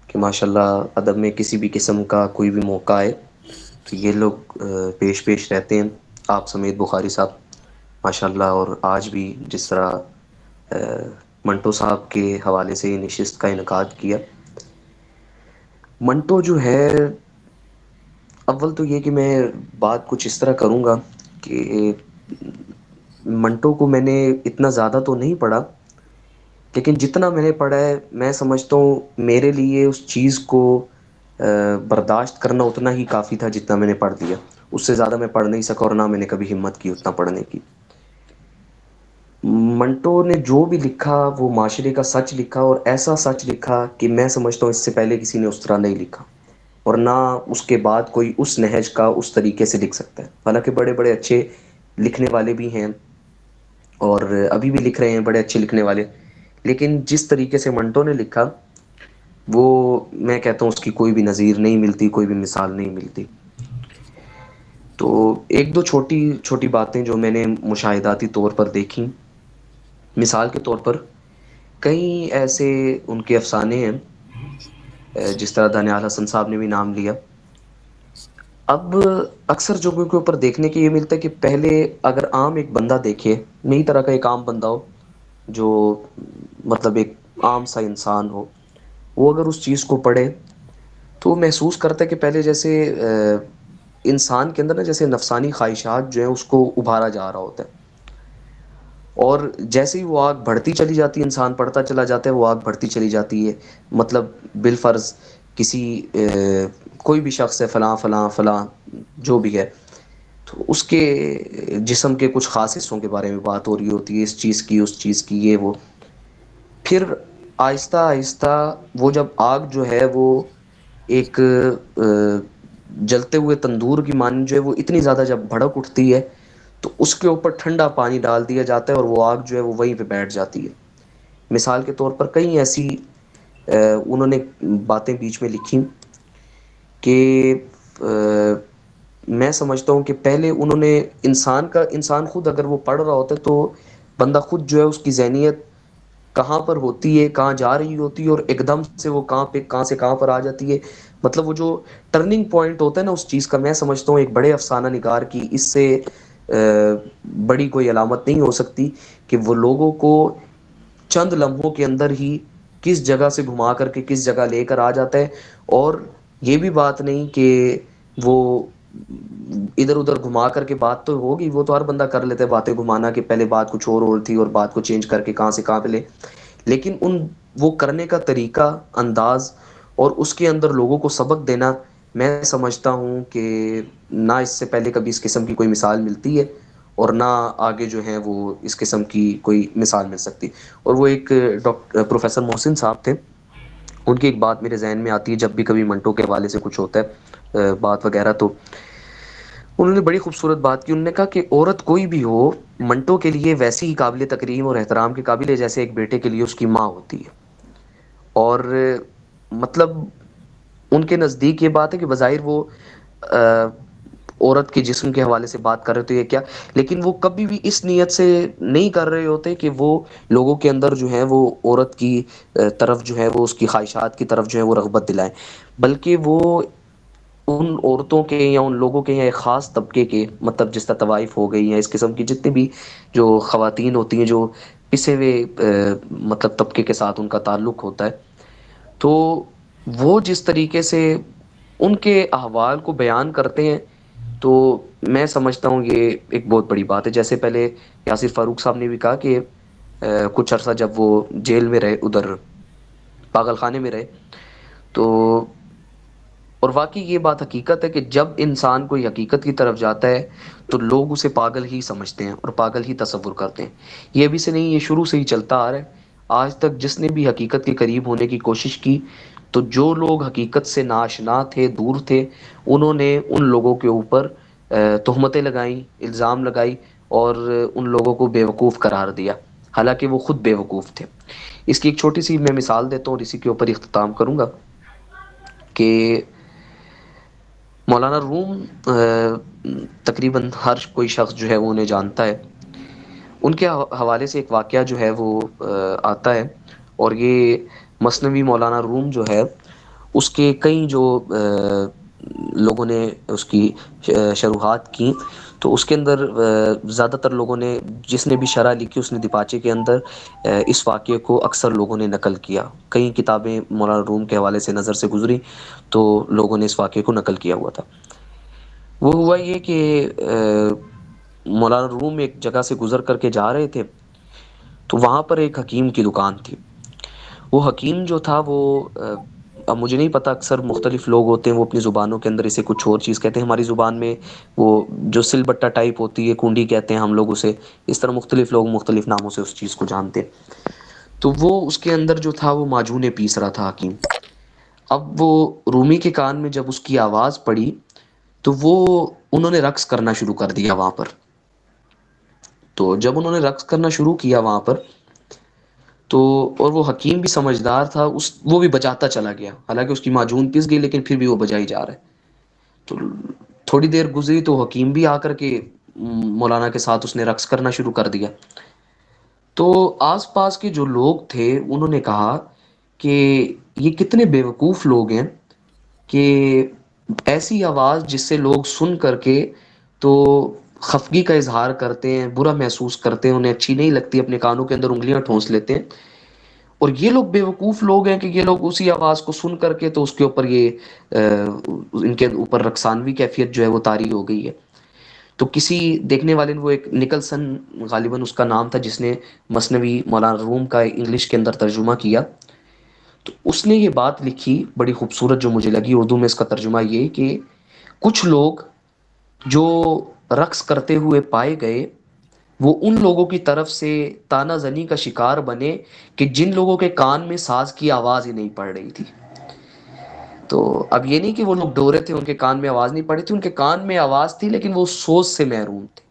کہ ماشاءاللہ ادب میں کسی بھی قسم کا کوئی بھی موقع آئے تو یہ لوگ پیش رہتے ہیں، آپ سمیت بخاری صاحب ماشاءاللہ۔ اور آج بھی جس طرح منٹو صاحب کے حوالے سے نشست کا انعقاد کیا، منٹو جو ہے، اول تو یہ کہ میں بات کچھ اس طرح کروں گا کہ منٹو کو میں نے اتنا زیادہ تو نہیں پڑھا، لیکن جتنا میں نے پڑھا ہے میں سمجھتا ہوں میرے لیے اس چیز کو برداشت کرنا اتنا ہی کافی تھا جتنا میں نے پڑھ دیا۔ اس سے زیادہ میں پڑھ نہیں سکا اور نہ میں نے کبھی ہمت کی اتنا پڑھنے کی۔ منٹو نے جو بھی لکھا وہ معاشرے کا سچ لکھا، اور ایسا سچ لکھا کہ میں سمجھتا ہوں اس سے پہلے کسی نے اس طرح نہیں لکھا، اور نہ اس کے بعد کوئی اس نہج کا اس طریقے سے لکھ سکتا ہے۔ حالانکہ بڑے بڑے اچھے لکھنے والے بھی ہیں اور ابھی بھی لکھ رہے ہیں بڑے اچھے لکھنے والے، لیکن جس طریقے سے منٹو نے لکھا وہ میں کہتا ہوں اس کی کوئی بھی نظیر نہیں ملتی، کوئی بھی مثال نہیں ملتی۔ تو ایک دو چھوٹی چھوٹی باتیں جو میں نے مشاہداتی طور پر دیکھیں، مثال کے طور پر کئی ایسے ان کے افسانے ہیں جس طرح دانیال حسن صاحب نے بھی نام لیا. اب اکثر جگہوں کے اوپر دیکھنے کے یہ ملتا ہے کہ پہلے اگر عام ایک بندہ دیکھے، نئی طرح کا ایک عام بندہ ہو جو مطلب ایک عام سا انسان ہو، وہ اگر اس چیز کو پڑھے تو وہ محسوس کرتا ہے کہ پہلے جیسے انسان کے اندر نا جیسے نفسانی خواہشات جو ہیں اس کو ابھارا جا رہا ہوتا ہے، اور جیسے ہی وہ آگ بڑھتی چلی جاتی ہے، انسان پڑھتا چلا جاتا ہے، وہ آگ بڑھتی چلی جاتی ہے. مطلب بالفرض کسی کوئی بھی شخص ہے، فلاں فلاں فلاں جو بھی ہے، تو اس کے جسم کے کچھ خاص حصوں کے بارے میں بات ہو رہی ہوتی ہے، اس چیز کی اس چیز کی یہ وہ. پھر آہستہ آہستہ وہ جب آگ جو ہے وہ ایک جلتے ہوئے تندور کی مانند جو ہے وہ اتنی زیادہ جب بھڑک اٹھتی ہے تو اس کے اوپر ٹھنڈا پانی ڈال دیا جاتا ہے اور وہ آگ جو ہے وہ وہیں پہ بیٹھ جاتی ہے. مثال کے طور پر کئی ایسی انہوں نے باتیں بیچ میں لکھی کہ میں سمجھتا ہوں کہ پہلے انہوں نے انسان خود اگر وہ پڑھ رہا ہوتا ہے تو بندہ خود جو ہے اس کی ذہنیت کہاں پر ہوتی ہے، کہاں جا رہی ہوتی ہے، اور ایک دم سے وہ کہاں سے کہاں پر آ جاتی ہے. مطلب وہ جو ٹرننگ پوائنٹ ہوتا ہے نا اس چیز کا، میں سمجھتا ہوں ایک بڑے افسانہ نگار کی اس سے بڑی کوئی علامت نہیں ہو سکتی کہ وہ لوگوں کو چند لمحوں کے اندر ہی کس جگہ سے گھما کر کے کس جگہ لے کر آ جاتا ہے. اور یہ بھی بات نہیں کہ وہ ادھر ادھر گھما کر کے بات تو ہوگی، وہ تو ہر بندہ کر لیتا ہے باتیں گھمانا، کہ پہلے بات کچھ اور تھی اور بات کو چینج کر کے کہاں سے کہاں پہ لے. لیکن وہ کرنے کا طریقہ، انداز، اور اس کے اندر لوگوں کو سبق دینا، میں سمجھتا ہوں کہ نہ اس سے پہلے کبھی اس قسم کی کوئی مثال ملتی ہے اور نہ آگے جو ہے وہ اس قسم کی کوئی مثال مل سکتی. اور وہ ایک پروفیسر محسن صاحب تھے، ان کی ایک بات میرے ذہن میں آتی ہے جب بھی کبھی منٹو کے حوالے سے کچھ ہوتا ہے بات وغیرہ، تو انہوں نے بڑی خوبصورت بات کی. انہوں نے کہا کہ عورت کوئی بھی ہو، منٹو کے لیے ویسی ہی قابل تکریم اور احترام کے قابل ہے جیسے ایک بیٹے کے لیے اس کی ماں ہوتی ہے. اور مطلب ان کے نزدیک یہ بات ہے کہ بظاہر وہ عورت کے جسم کے حوالے سے بات کر رہے تو یہ کیا، لیکن وہ کبھی بھی اس نیت سے نہیں کر رہے ہوتے کہ وہ لوگوں کے اندر جو ہے وہ عورت کی طرف جو ہے وہ اس کی خواہشات کی طرف جو ہے وہ رغبت دلائیں، بلکہ وہ ان عورتوں کے یا ان لوگوں کے یا ایک خاص طبقے کے، مطلب جس طرح طوائف ہو گئی یا اس قسم کی جتنی بھی جو خواتین ہوتی ہیں جو پسے ہوئے مطلب طبقے کے ساتھ ان کا تعلق ہوتا ہے، تو وہ جس طریقے سے ان کے احوال کو بیان کرتے ہیں تو میں سمجھتا ہوں یہ ایک بہت بڑی بات ہے. جیسے پہلے یاسر فاروق صاحب نے بھی کہا کہ کچھ عرصہ جب وہ جیل میں رہے، ادھر پاگل خانے میں رہے، تو اور واقعی یہ بات حقیقت ہے کہ جب انسان کوئی حقیقت کی طرف جاتا ہے تو لوگ اسے پاگل ہی سمجھتے ہیں اور پاگل ہی تصور کرتے ہیں. یہ ابھی سے نہیں، یہ شروع سے ہی چلتا آ رہا ہے. آج تک جس نے بھی حقیقت کے قریب ہونے کی کوشش کی تو جو لوگ حقیقت سے ناآشنا تھے، دور تھے، انہوں نے ان لوگوں کے اوپر تہمتیں لگائیں، الزام لگائی اور ان لوگوں کو بیوقوف قرار دیا، حالانکہ وہ خود بیوقوف تھے. اس کی ایک چھوٹی سی میں مثال دیتا ہوں اور اسی کے اوپر اختتام کروں گا کہ مولانا روم تقریباً ہر کوئی شخص جو ہے وہ انہیں جانتا ہے. ان کے حوالے سے ایک واقعہ جو ہے وہ آتا ہے، اور یہ مثنوی مولانا روم جو ہے اس کے کئی جو لوگوں نے اس کی شروحات کی، تو اس کے اندر زیادہ تر لوگوں نے، جس نے بھی شرح لکھی اس نے دیپاچے کے اندر اس واقعے کو اکثر لوگوں نے نقل کیا. کئی کتابیں مولانا روم کے حوالے سے نظر سے گزری تو لوگوں نے اس واقعے کو نقل کیا ہوا تھا. وہ ہوا یہ کہ مولانا روم ایک جگہ سے گزر کر کے جا رہے تھے تو وہاں پر ایک حکیم کی دکان تھی. وہ حکیم جو تھا وہ اب مجھے نہیں پتا، اکثر مختلف لوگ ہوتے ہیں وہ اپنی زبانوں کے اندر اسے کچھ اور چیز کہتے ہیں. ہماری زبان میں وہ جو سل بٹہ ٹائپ ہوتی ہے، کنڈی کہتے ہیں ہم لوگ اسے، اس طرح مختلف لوگ مختلف ناموں سے اس چیز کو جانتے ہیں. تو وہ اس کے اندر جو تھا وہ معجونے پیس رہا تھا حکیم. اب وہ رومی کے کان میں جب اس کی آواز پڑی تو انہوں نے رقص کرنا شروع کر دیا وہاں پر. تو جب انہوں نے رقص کرنا شروع کیا وہاں پر تو، اور وہ حکیم بھی سمجھدار تھا، وہ بھی بجاتا چلا گیا، حالانکہ اس کی معجون پس گئی لیکن پھر بھی وہ بجائی جا رہا ہے. تو تھوڑی دیر گزری تو حکیم بھی آ کر کے مولانا کے ساتھ اس نے رقص کرنا شروع کر دیا. تو آس پاس کے جو لوگ تھے انہوں نے کہا کہ یہ کتنے بیوقوف لوگ ہیں کہ ایسی آواز جس سے لوگ سن کر کے تو خفگی کا اظہار کرتے ہیں، برا محسوس کرتے ہیں، انہیں اچھی نہیں لگتی، اپنے کانوں کے اندر انگلیاں ٹھونس لیتے ہیں. اور یہ لوگ بیوقوف لوگ ہیں کہ یہ لوگ اسی آواز کو سن کر کے تو اس کے اوپر یہ ان کے اوپر رقصانوی کیفیت جو ہے وہ طاری ہو گئی ہے. تو کسی دیکھنے والے نے، وہ ایک نکلسن غالباً اس کا نام تھا، جس نے مثنوی مولانا روم کا انگلش کے اندر ترجمہ کیا، تو اس نے یہ بات لکھی بڑی خوبصورت جو مجھے لگی. اردو میں اس کا ترجمہ یہ کہ کچھ لوگ جو رقص کرتے ہوئے پائے گئے وہ ان لوگوں کی طرف سے تانا زنی کا شکار بنے کہ جن لوگوں کے کان میں ساز کی آواز ہی نہیں پڑ رہی تھی. تو اب یہ نہیں کہ وہ لوگ ڈورے تھے ان کے کان میں آواز نہیں پڑی تھی، ان کے کان میں آواز تھی لیکن وہ سوز سے محروم تھے.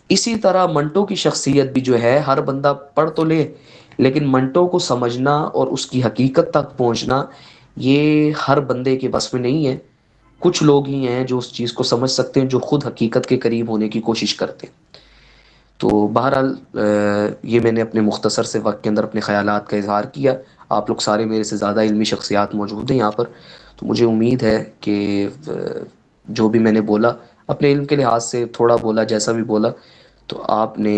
اسی طرح منٹو کی شخصیت بھی جو ہے، ہر بندہ پڑھ تو لے لیکن منٹو کو سمجھنا اور اس کی حقیقت تک پہنچنا یہ ہر بندے کے بس میں نہیں ہے. کچھ لوگ ہی ہیں جو اس چیز کو سمجھ سکتے ہیں، جو خود حقیقت کے قریب ہونے کی کوشش کرتے ہیں. تو بہرحال یہ میں نے اپنے مختصر سے وقت کے اندر اپنے خیالات کا اظہار کیا. آپ لوگ سارے میرے سے زیادہ علمی شخصیات موجود ہیں یہاں پر، تو مجھے امید ہے کہ جو بھی میں نے بولا اپنے علم کے لحاظ سے تھوڑا بولا، جیسا بھی بولا تو آپ نے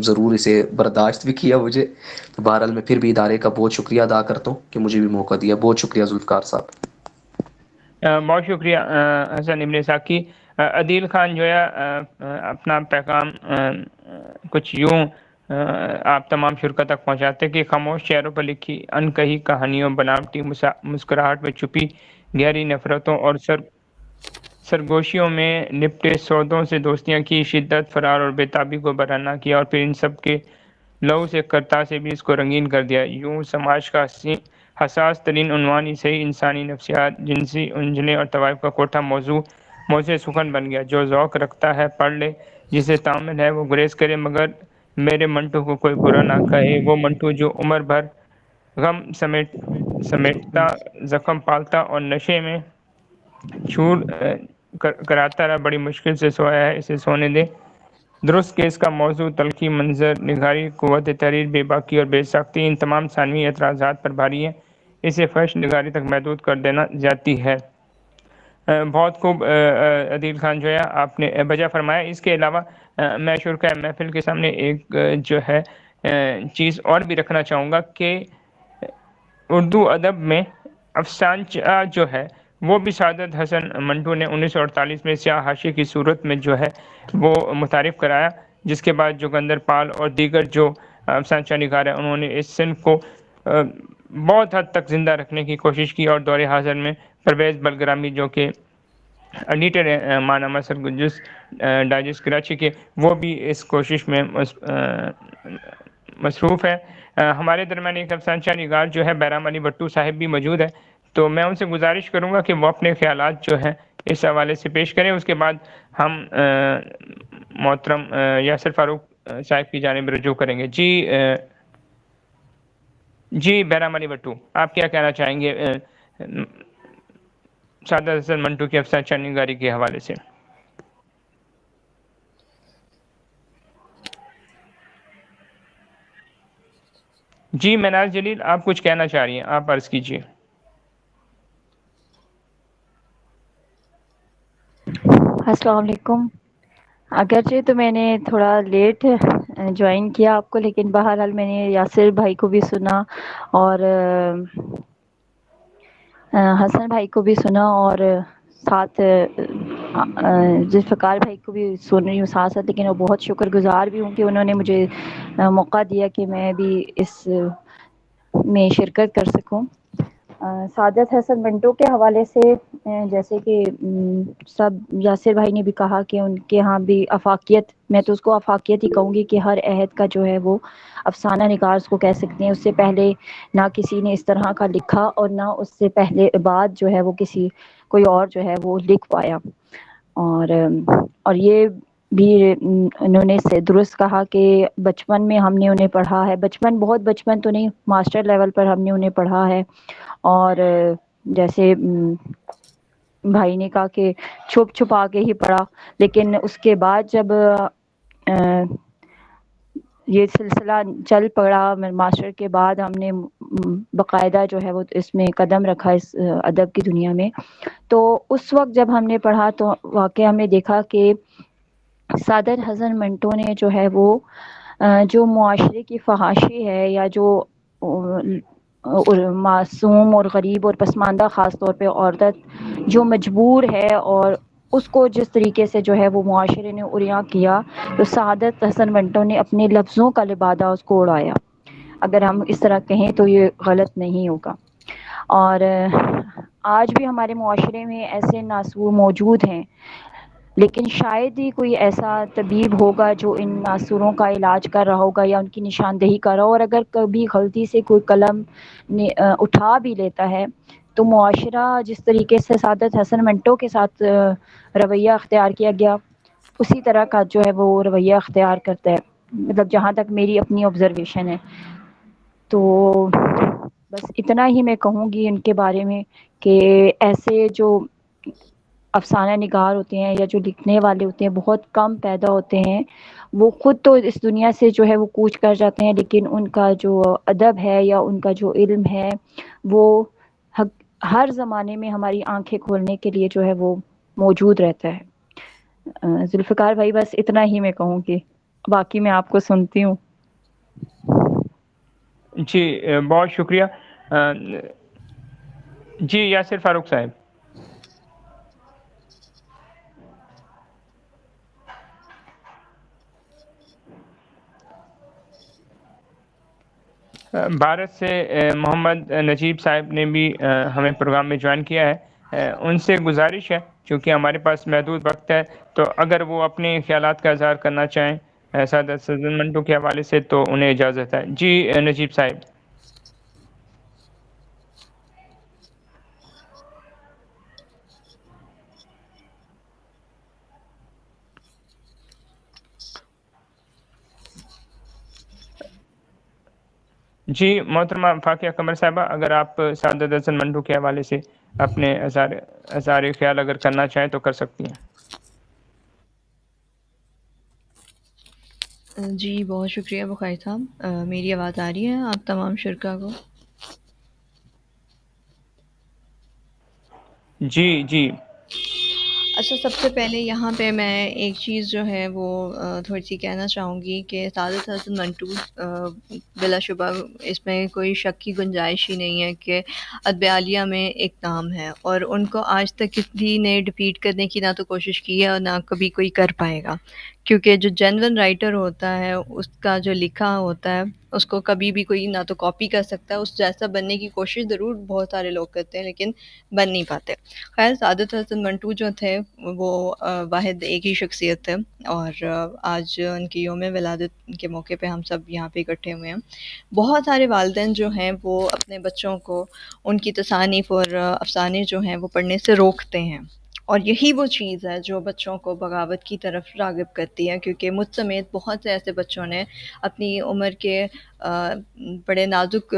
ضرور اسے برداشت بھی کیا مجھے. تو بہرحال میں پھر بھی ادارے کا بہت شکریہ ادا کرتا ہوں کہ مجھے بھی موقع دیا. بہت شکریہ ذوالفقار صاحب. بہت شکریہ حسن ابن ساکی. عدیل خان جو ہے اپنا پیغام کچھ یوں آپ تمام شرکت تک پہنچاتے کہ خاموش چہروں پر لکھی انکہی کہانیوں، بناوٹی مسکراہٹ میں چھپی گہری نفرتوں اور سرگوشیوں میں نپٹے سودوں سے دوستیاں کی، شدت، فرار اور بےتابی کو برہنہ کیا، اور پھر ان سب کے لہو سے کرتا سے بھی اس کو رنگین کر دیا. یوں سماج کا حساس ترین عنوان ہی صحیح انسانی نفسیات، جنسی الجھنیں اور طوائف کا کوٹھا موضوع سخن بن گیا. جو ذوق رکھتا ہے پڑھ لے، جسے تعامل ہے وہ گریز کرے، مگر میرے منٹو کو کوئی برا نہ کہے. وہ منٹو جو عمر بھر غم سمیٹتا، زخم پالتا اور نشے میں چھوڑ کراتا رہا، بڑی مشکل سے سویا ہے، اسے سونے دے. درست کہ اس کا موضوع تلخی، منظر نگاری، قوت تحریر، بے باکی اور بے ساختی ان تمام ثانوی اعتراضات پر بھاری ہے. اسے فرش نگاری تک محدود کر دینا جاتی ہے. بہت خوب عدیل خان جو ہے آپ نے بجا فرمایا. اس کے علاوہ میں شرکاء محفل کے سامنے ایک جو ہے چیز اور بھی رکھنا چاہوں گا کہ اردو ادب میں افسانچہ جو ہے وہ بھی سعادت حسن منٹو نے 1948 میں سیاہ حاشیے کی صورت میں جو ہے وہ متعارف کرایا، جس کے بعد جوگندر پال اور دیگر جو افسانچہ نگار ہیں انہوں نے اس صنف کو بہت حد تک زندہ رکھنے کی کوشش کی. اور دور حاضر میں پرویز بلگرامی جو کہ ایڈیٹر ہیں ماہنامہ سرگنجش ڈائجسٹ کراچی کے، وہ بھی اس کوشش میں مصروف ہے. ہمارے درمیان ایک افسانچہ نگار جو ہے بہرام علی بھٹو صاحب بھی موجود ہے، تو میں ان سے گزارش کروں گا کہ وہ اپنے خیالات جو ہیں اس حوالے سے پیش کریں. اس کے بعد ہم محترم یاسر فاروق صاحب کی جانب رجوع کریں گے. جی بہرام علی بھٹو، آپ کیا کہنا چاہیں گے سعادت حسن منٹو کی افسانچہ نگاری کے حوالے سے؟ جی منال جلیل، آپ کچھ کہنا چاہ رہی ہیں، آپ عرض کیجیے. السلام علیکم. اگرچہ تو میں نے تھوڑا لیٹ جوائن کیا آپ کو، لیکن بہرحال میں نے یاسر بھائی کو بھی سنا اور حسن بھائی کو بھی سنا اور ساتھ ذوالفقار بھائی کو بھی سن رہی ہوں ساتھ ساتھ. لیکن وہ بہت شکر گزار بھی ہوں کہ انہوں نے مجھے موقع دیا کہ میں بھی اس میں شرکت کر سکوں. سعادت حسن منٹو کے حوالے سے جیسے کہ سب یاسر بھائی نے بھی کہا کہ ان کے ہاں بھی افاقیت، میں تو اس کو افاقیت ہی کہوں گی کہ ہر عہد کا جو ہے وہ افسانہ نگار اس کو کہہ سکتے ہیں. اس سے پہلے نہ کسی نے اس طرح کا لکھا اور نہ اس سے پہلے بعد جو ہے وہ کوئی اور جو ہے وہ لکھ پایا. اور یہ بھی انہوں نے درست کہا کہ بچپن میں ہم نے انہیں پڑھا ہے، بہت بچپن تو نہیں، ماسٹر لیول پر ہم نے انہیں پڑھا ہے. اور جیسے بھائی نے کہا کہ چھپ چھپا کے ہی پڑھا، لیکن اس کے بعد جب یہ سلسلہ چل پڑا، ماسٹر کے بعد ہم نے باقاعدہ جو ہے وہ اس میں قدم رکھا اس ادب کی دنیا میں. تو اس وقت جب ہم نے پڑھا تو واقعہ ہم نے دیکھا کہ سعادت حسن منٹو نے جو ہے وہ جو معاشرے کی فحاشی ہے یا جو معصوم اور غریب اور پسماندہ خاص طور پہ عورت جو مجبور ہے اور اس کو جس طریقے سے جو ہے وہ معاشرے نے عریاں کیا، تو سعادت حسن منٹو نے اپنے لفظوں کا لبادہ اس کو اڑایا. اگر ہم اس طرح کہیں تو یہ غلط نہیں ہوگا. اور آج بھی ہمارے معاشرے میں ایسے ناسور موجود ہیں، لیکن شاید ہی کوئی ایسا طبیب ہوگا جو ان ناسوروں کا علاج کر رہا ہوگا یا ان کی نشاندہی کر رہا ہو. اور اگر کبھی غلطی سے کوئی قلم اٹھا بھی لیتا ہے تو معاشرہ جس طریقے سے سعادت حسن منٹو کے ساتھ رویہ اختیار کیا گیا، اسی طرح کا جو ہے وہ رویہ اختیار کرتا ہے، مطلب جہاں تک میری اپنی آبزرویشن ہے. تو بس اتنا ہی میں کہوں گی ان کے بارے میں کہ ایسے جو افسانہ نگار ہوتے ہیں یا جو لکھنے والے ہوتے ہیں بہت کم پیدا ہوتے ہیں. وہ خود تو اس دنیا سے جو ہے وہ کوچ کر جاتے ہیں، لیکن ان کا جو ادب ہے یا ان کا جو علم ہے وہ ہر زمانے میں ہماری آنکھیں کھولنے کے لیے جو ہے وہ موجود رہتا ہے. ذوالفقار بھائی بس اتنا ہی میں کہوں گی، باقی میں آپ کو سنتی ہوں. جی بہت شکریہ. جی یاسر فاروق صاحب. بھارت سے محمد نجیب صاحب نے بھی ہمیں پروگرام میں جوائن کیا ہے. ان سے گزارش ہے چونکہ ہمارے پاس محدود وقت ہے، تو اگر وہ اپنے خیالات کا اظہار کرنا چاہیں سعادت حسن منٹو کے حوالے سے تو انہیں اجازت ہے. جی نجیب صاحب. جی محترمہ فاقیہ قمر صاحبہ، اگر آپ سعادت حسن منٹو کے حوالے سے اپنے اظہار خیال اگر کرنا چاہیں تو کر سکتی ہیں. جی بہت شکریہ بخاری صاحب. میری آواز آ رہی ہے آپ تمام شرکا کو؟ جی جی. اچھا، سب سے پہلے یہاں پہ میں ایک چیز جو ہے وہ تھوڑی سی کہنا چاہوں گی کہ سعادت حسن منٹو بلا شبہ اس میں کوئی شک کی گنجائش ہی نہیں ہے کہ ادب عالیہ میں ایک نام ہے، اور ان کو آج تک کسی نے ڈیفیٹ کرنے کی نہ تو کوشش کی ہے اور نہ کبھی کوئی کر پائے گا، کیونکہ جو جینون رائٹر ہوتا ہے اس کا جو لکھا ہوتا ہے اس کو کبھی بھی کوئی نہ تو کاپی کر سکتا ہے، اس جیسا بننے کی کوشش ضرور بہت سارے لوگ کرتے ہیں لیکن بن نہیں پاتے. خیر، سعادت حسن منٹو جو تھے وہ واحد ایک ہی شخصیت ہے، اور آج ان کی یوم ولادت کے موقع پہ ہم سب یہاں پہ اکٹھے ہوئے ہیں. بہت سارے والدین جو ہیں وہ اپنے بچوں کو ان کی تصانیف اور افسانے جو ہیں وہ پڑھنے سے روکتے ہیں، اور یہی وہ چیز ہے جو بچوں کو بغاوت کی طرف راغب کرتی ہے، کیونکہ مجھ سمیت بہت سے ایسے بچوں نے اپنی عمر کے بڑے نازک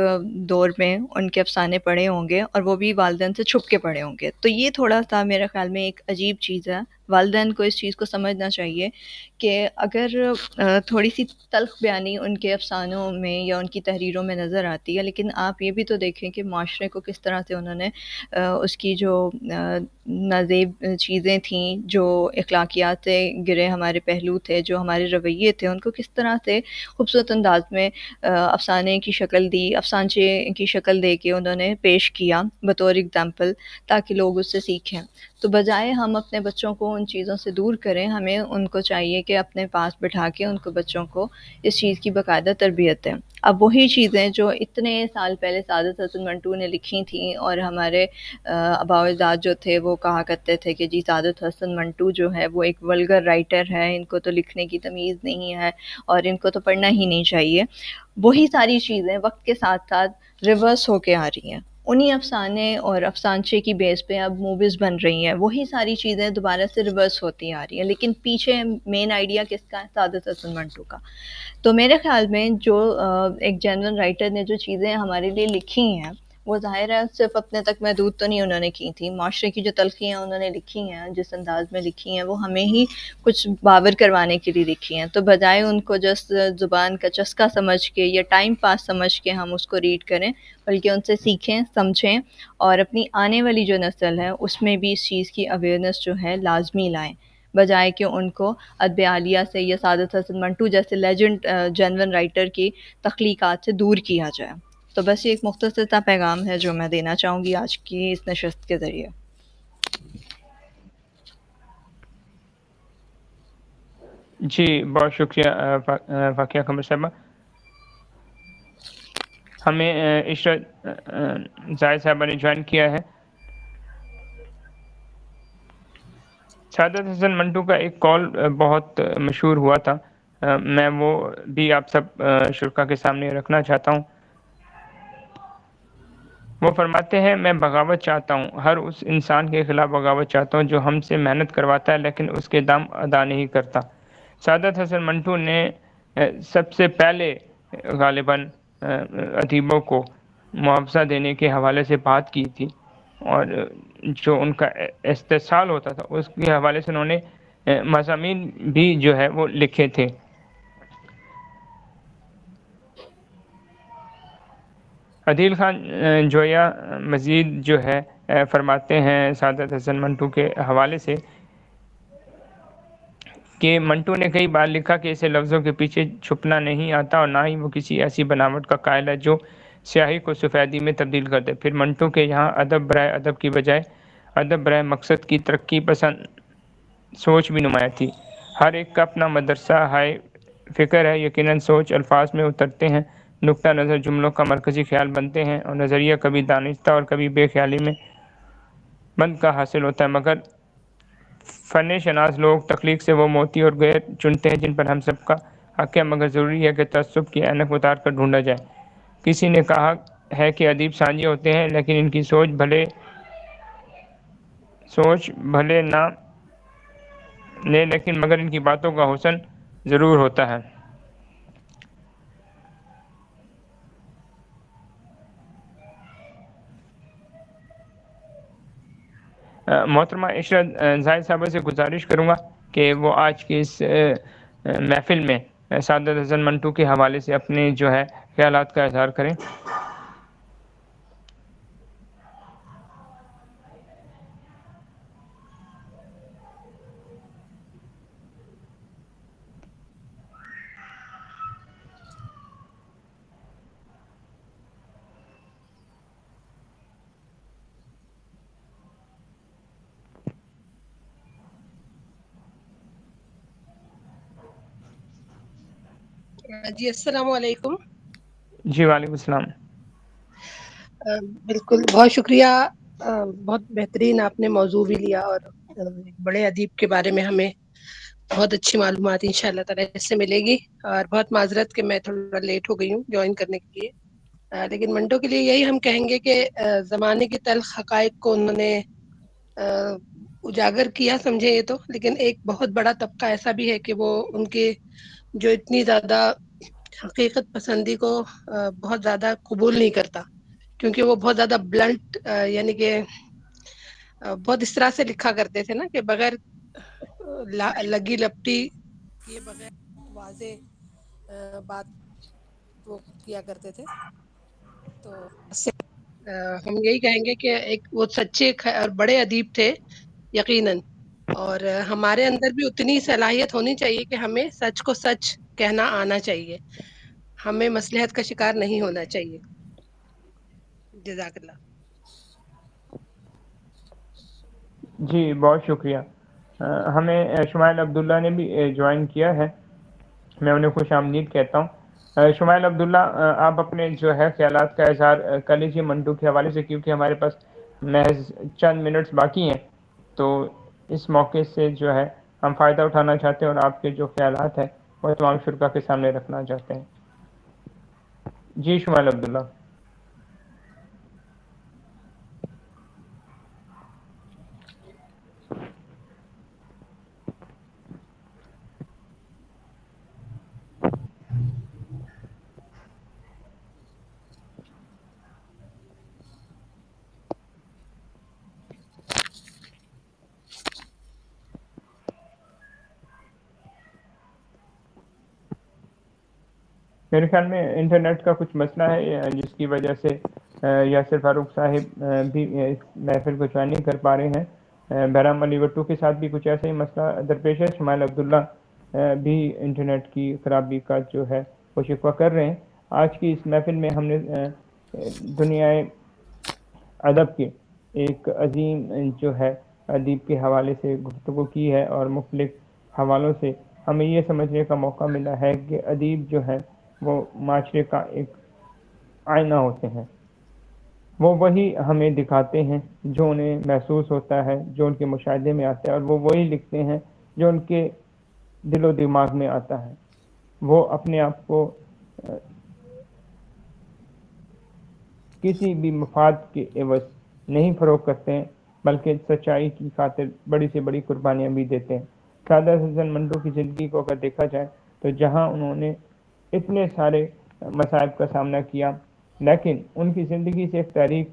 دور میں ان کے افسانے پڑھے ہوں گے، اور وہ بھی والدین سے چھپ کے پڑھے ہوں گے. تو یہ تھوڑا سا میرے خیال میں ایک عجیب چیز ہے. والدین کو اس چیز کو سمجھنا چاہیے کہ اگر تھوڑی سی تلخ بیانی ان کے افسانوں میں یا ان کی تحریروں میں نظر آتی ہے، لیکن آپ یہ بھی تو دیکھیں کہ معاشرے کو کس طرح سے انہوں نے اس کی جو نازیب چیزیں تھیں، جو اخلاقیات سے گرے ہمارے پہلو تھے، جو ہمارے رویے تھے، ان کو کس طرح سے خوبصورت انداز میں افسانے کی شکل دی، افسانچے کی شکل دے کے انہوں نے پیش کیا بطور اگزامپل، تاکہ لوگ اس سے سیکھیں. تو بجائے ہم اپنے بچوں کو ان چیزوں سے دور کریں، ہمیں ان کو چاہیے کہ اپنے پاس بٹھا کے ان کو بچوں کو اس چیز کی باقاعدہ تربیت دیں. اب وہی چیزیں جو اتنے سال پہلے سعادت حسن منٹو نے لکھی تھیں، اور ہمارے آباء و اجداد جو تھے وہ کہا کرتے تھے کہ جی سعادت حسن منٹو جو ہے وہ ایک ولگر رائٹر ہے، ان کو تو لکھنے کی تمیز نہیں ہے اور ان کو تو پڑھنا ہی نہیں چاہیے، وہی ساری چیزیں وقت کے ساتھ ساتھ ریورس ہو کے آ رہی ہیں. انہی افسانے اور افسانچے کی بیس پہ اب موویز بن رہی ہیں، وہی ساری چیزیں دوبارہ سے ریورس ہوتی آ رہی ہیں، لیکن پیچھے مین آئیڈیا کس کا ہے؟ سعادت حسن منٹو کا. تو میرے خیال میں جو ایک جنرل رائٹر نے جو چیزیں ہمارے لیے لکھی ہیں وہ ظاہر ہے صرف اپنے تک محدود تو نہیں انہوں نے کی تھی، معاشرے کی جو تلخیاں انہوں نے لکھی ہیں، جس انداز میں لکھی ہیں، وہ ہمیں ہی کچھ باور کروانے کے لیے لکھی ہیں، تو بجائے ان کو جس زبان کا چسکا سمجھ کے یا ٹائم پاس سمجھ کے ہم اس کو ریڈ کریں، بلکہ ان سے سیکھیں، سمجھیں، اور اپنی آنے والی جو نسل ہے اس میں بھی اس چیز کی اویئرنیس جو ہے لازمی لائیں، بجائے کہ ان کو ادب عالیہ سے یا سعادت حسن منٹو جیسے لیجنڈ جینون رائٹر کی تخلیقات سے دور کیا جائے۔ تو بس یہ ایک مختصر سا پیغام ہے جو میں دینا چاہوں گی آج کی اس نشست کے ذریعے۔ جی بہت شکریہ فاقیہ قمر صاحبہ۔ ہمیں عشرت زاہد صاحبہ نے جوائن کیا ہے۔ سعادت حسن منٹو کا ایک کال بہت مشہور ہوا تھا، میں وہ بھی آپ سب شرکا کے سامنے رکھنا چاہتا ہوں۔ وہ فرماتے ہیں میں بغاوت چاہتا ہوں، ہر اس انسان کے خلاف بغاوت چاہتا ہوں جو ہم سے محنت کرواتا ہے لیکن اس کے دام ادا نہیں کرتا۔ سعادت حسن منٹو نے سب سے پہلے غالباً ادیبوں کو معاوضہ دینے کے حوالے سے بات کی تھی، اور جو ان کا استحصال ہوتا تھا اس کے حوالے سے انہوں نے مضامین بھی جو ہے وہ لکھے تھے۔ عدیل خان جویا مزید جو ہے فرماتے ہیں سعادت حسن منٹو کے حوالے سے کہ منٹو نے کئی بار لکھا کہ اسے لفظوں کے پیچھے چھپنا نہیں آتا اور نہ ہی وہ کسی ایسی بناوٹ کا قائل ہے جو سیاہی کو سفیدی میں تبدیل کر دے۔ پھر منٹو کے یہاں ادب برائے ادب کی بجائے ادب برائے مقصد کی ترقی پسند سوچ بھی نمایاں تھی۔ ہر ایک کا اپنا مدرسہ ہائے فکر ہے، یقیناً سوچ الفاظ میں اترتے ہیں، نقطہ نظر جملوں کا مرکزی خیال بنتے ہیں، اور نظریہ کبھی دانستہ اور کبھی بے خیالی میں بند کا حاصل ہوتا ہے، مگر فن شناس لوگ تخلیق سے وہ موتی اور گہر چنتے ہیں جن پر ہم سب کا حق ہے، مگر ضروری ہے کہ تعصب کی اینک اتار کر ڈھونڈا جائے۔ کسی نے کہا ہے کہ ادیب سانجے ہوتے ہیں لیکن ان کی سوچ بھلے نہ لے لیکن مگر ان کی باتوں کا حسن ضرور ہوتا ہے۔ محترمہ عشرت زاہد صاحبہ سے گزارش کروں گا کہ وہ آج کی اس محفل میں سعادت حسن منٹو کے حوالے سے اپنے جو ہے خیالات کا اظہار کریں۔ جی السلام علیکم۔ جی وعلیکم السلام۔ بالکل بہت شکریہ، بہت بہترین آپ نے موضوع بھی لیا، اور بڑے ادیب کے بارے میں ہمیں بہت اچھی معلومات انشاءاللہ تعالی اس سے ملے گی، اور بہت معذرت کہ میں تھوڑا لیٹ ہو گئی ہوں جوائن کرنے کے لیے، لیکن منٹو کے لیے یہی ہم کہیں گے کہ زمانے کے تلخ حقائق کو انہوں نے اجاگر کیا، سمجھے یہ تو، لیکن ایک بہت بڑا طبقہ ایسا بھی ہے کہ وہ ان کے جو اتنی زیادہ حقیقت پسندی کو بہت زیادہ قبول نہیں کرتا، کیونکہ وہ بہت زیادہ بلنٹ، یعنی کہ بہت اس طرح سے لکھا کرتے تھے نا کہ بغیر لگی لپٹی یہ بغیر واضح بات وہ کیا کرتے تھے۔ تو ہم یہی کہیں گے کہ ایک وہ سچے اور بڑے ادیب تھے یقیناً، اور ہمارے اندر بھی اتنی صلاحیت ہونی چاہیے کہ ہمیں سچ کو سچ کہنا آنا چاہیے، ہمیں مصلحت کا شکار نہیں ہونا چاہیے۔ جزاک اللہ۔ جی بہت شکریہ۔ ہمیں شمائل عبداللہ نے بھی جوائن کیا ہے، میں انہیں خوش آمدید کہتا ہوں۔ شمائل عبداللہ آپ اپنے جو ہے خیالات کا اظہار کر لیجیے منٹو کے حوالے سے، کیونکہ ہمارے پاس محض چند منٹس باقی ہیں، تو اس موقع سے جو ہے ہم فائدہ اٹھانا چاہتے ہیں اور آپ کے جو خیالات ہیں وہ تمام شرکا کے سامنے رکھنا چاہتے ہیں۔ جی شمائل عبداللہ۔ میرے خیال میں انٹرنیٹ کا کچھ مسئلہ ہے جس کی وجہ سے یاسر فاروق صاحب بھی اس محفل کو جوائن نہیں کر پا رہے ہیں. بہرام علی وٹو کے ساتھ بھی کچھ ایسا ہی مسئلہ درپیش ہے. شمائل عبداللہ بھی انٹرنیٹ کی خرابی کا جو ہے وہ شکوہ کر رہے ہیں. آج کی اس محفل میں ہم نے دنیا ادب کے ایک عظیم جو ہے ادیب کے حوالے سے گفتگو کی ہے اور مختلف حوالوں سے ہمیں یہ سمجھنے کا موقع ملا ہے کہ ادیب جو ہے وہ معاشرے کا ایک آئینہ ہوتے ہیں. وہ وہی ہمیں دکھاتے ہیں جو انہیں محسوس ہوتا ہے, جو ان کے مشاہدے میں آتا ہے, اور وہ وہی لکھتے ہیں جو ان کے دل و دماغ میں آتا ہے. وہ اپنے آپ کو کسی بھی مفاد کے عوض نہیں فروغ کرتے ہیں بلکہ سچائی کی خاطر بڑی سے بڑی قربانیاں بھی دیتے ہیں. سعادت حسن منٹو کی زندگی کو اگر دیکھا جائے تو جہاں انہوں نے اتنے سارے مصائب کا سامنا کیا, لیکن ان کی زندگی سے ایک تحریک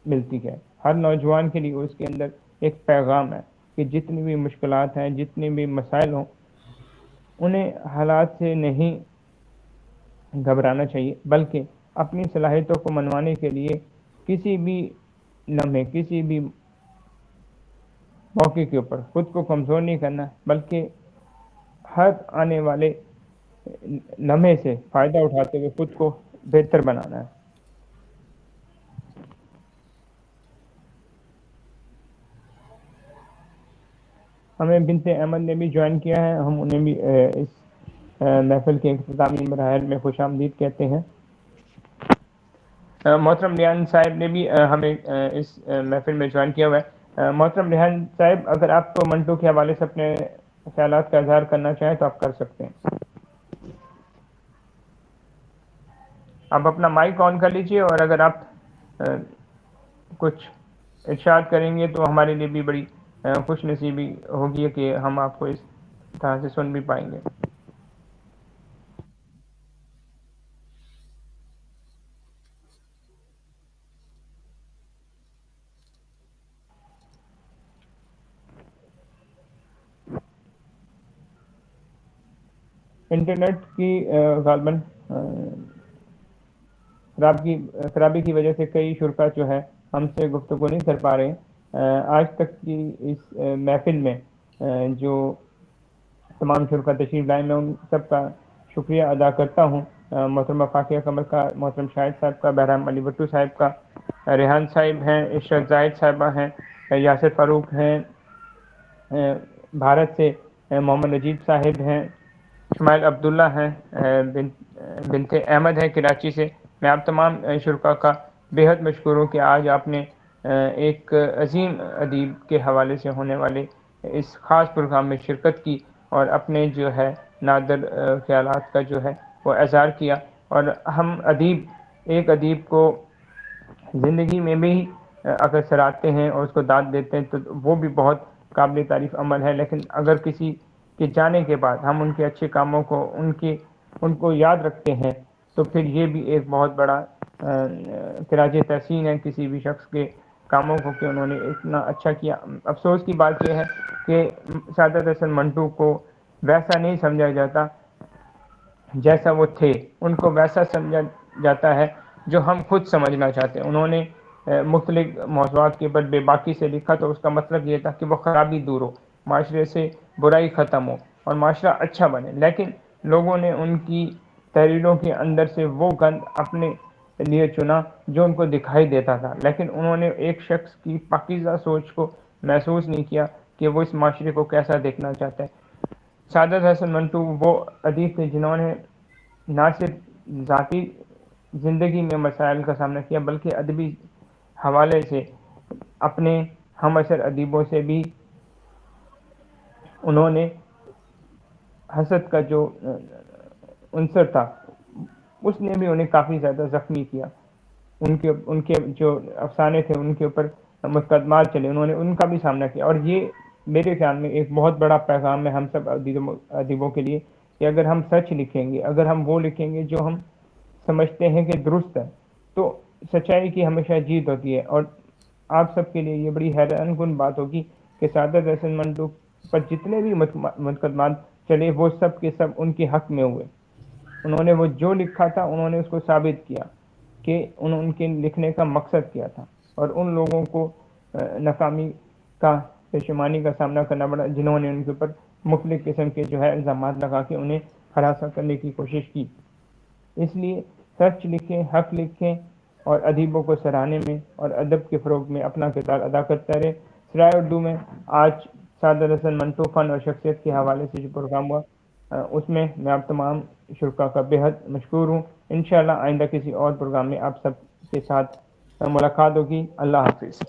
ملتی ہے. ہر نوجوان کے لیے اس کے اندر ایک پیغام ہے کہ جتنی بھی مشکلات ہیں, جتنے بھی مسائل ہوں, انہیں حالات سے نہیں گھبرانا چاہیے بلکہ اپنی صلاحیتوں کو منوانے کے لیے کسی بھی لمحے, کسی بھی موقع کے اوپر خود کو کمزور نہیں کرنا بلکہ ہر آنے والے لمحے سے فائدہ اٹھاتے ہوئے خود کو بہتر بنانا ہے. ہمیں بنت احمد نے بھی جوائن کیا ہے, ہم انہیں بھی اس محفل کے اختتامی مراحل میں خوش آمدید کہتے ہیں. محترم ریحان صاحب نے بھی ہمیں اس محفل میں جوائن کیا ہوا ہے. محترم ریحان صاحب, اگر آپ کو منٹو کے حوالے سے اپنے خیالات کا اظہار کرنا چاہیں تو آپ کر سکتے ہیں. آپ اپنا مائک آن کر لیجئے, اور اگر آپ کچھ ارشاد کریں گے تو ہمارے لیے بھی بڑی خوش نصیبی ہوگی کہ ہم آپ کو اس طرح سے سن بھی پائیں گے. انٹرنیٹ کی غالباً خرابی کی وجہ سے کئی شرکا جو ہے ہم سے گفتگو نہیں کر پا رہے. آج تک کی اس محفل میں جو تمام شرکا تشریف لائے, میں ان سب کا شکریہ ادا کرتا ہوں. محترمہ فاقیہ قمر کا, محترم شاہد صاحب کا, بہرام علی بٹو صاحب کا, ریحان صاحب ہیں, عشرت زاہد صاحبہ ہیں, یاسر فاروق ہیں, بھارت سے محمد نجیب صاحب ہیں, شمائل عبداللہ ہیں, بنت احمد ہے کراچی سے. میں آپ تمام شرکا کا بے حد مشکور ہوں کہ آج آپ نے ایک عظیم ادیب کے حوالے سے ہونے والے اس خاص پروگرام میں شرکت کی اور اپنے جو ہے نادر خیالات کا جو ہے وہ اظہار کیا. اور ہم ایک ادیب کو زندگی میں بھی اگر سراہتے ہیں اور اس کو داد دیتے ہیں تو وہ بھی بہت قابل تعریف عمل ہے, لیکن اگر کسی کے جانے کے بعد ہم ان کے اچھے کاموں کو ان کو یاد رکھتے ہیں تو پھر یہ بھی ایک بہت بڑا خراج تحسین ہے کسی بھی شخص کے کاموں کو کہ انہوں نے اتنا اچھا کیا. افسوس کی بات یہ ہے کہ سعادت حسن منٹو کو ویسا نہیں سمجھا جاتا جیسا وہ تھے, ان کو ویسا سمجھا جاتا ہے جو ہم خود سمجھنا چاہتے ہیں. انہوں نے مختلف موضوعات کے اوپر بے باکی سے لکھا تو اس کا مطلب یہ تھا کہ وہ خرابی دور ہو, معاشرے سے برائی ختم ہو اور معاشرہ اچھا بنے. لیکن لوگوں نے ان کی تحریروں کے اندر سے وہ گند اپنے لیے چنا جو ان کو دکھائی دیتا تھا, لیکن انہوں نے ایک شخص کی پاکیزہ سوچ کو محسوس نہیں کیا کہ وہ اس معاشرے کو کیسا دیکھنا چاہتا ہے. سعادت حسن منٹو وہ ادیب تھے جنہوں نے نہ صرف ذاتی زندگی میں مسائل کا سامنا کیا بلکہ ادبی حوالے سے اپنے ہم عصر ادیبوں سے بھی انہوں نے حسد کا جو عنصر تھا اس نے بھی انہیں کافی زیادہ زخمی کیا. ان کے جو افسانے تھے ان کے اوپر مقدمات چلے, انہوں نے ان کا بھی سامنا کیا. اور یہ میرے خیال میں ایک بہت بڑا پیغام ہے ہم سب ادیبوں کے لیے کہ اگر ہم سچ لکھیں گے, اگر ہم وہ لکھیں گے جو ہم سمجھتے ہیں کہ درست ہے, تو سچائی کی ہمیشہ جیت ہوتی ہے. اور آپ سب کے لیے یہ بڑی حیران کن بات ہوگی کہ سعادت حسن منٹو پر جتنے بھی مقدمات چلے وہ سب کے سب ان کے حق میں ہوئے. انہوں نے وہ جو لکھا تھا انہوں نے اس کو ثابت کیا کہ ان کے لکھنے کا مقصد کیا تھا، اور ان لوگوں کو ناکامی کا پشیمانی کا سامنا کرنا پڑا جنہوں نے ان کے اوپر مختلف قسم کے جو ہے الزامات لگا کے انہیں ہراساں کرنے کی کوشش کی۔ اس لیے سچ لکھیں، حق لکھیں، اور ادیبوں کو سراہنے میں اور ادب کے فروغ میں اپنا کردار ادا کرتا رہے۔ سرائے اردو میں آج سعادت حسن منٹو فن اور شخصیت کے حوالے سے جو پروگرام ہوا اس میں آپ تمام شرکا کا بےحد مشکور ہوں۔ انشاءاللہ آئندہ کسی اور پروگرام میں آپ سب کے ساتھ ملاقات ہوگی۔ اللہ حافظ۔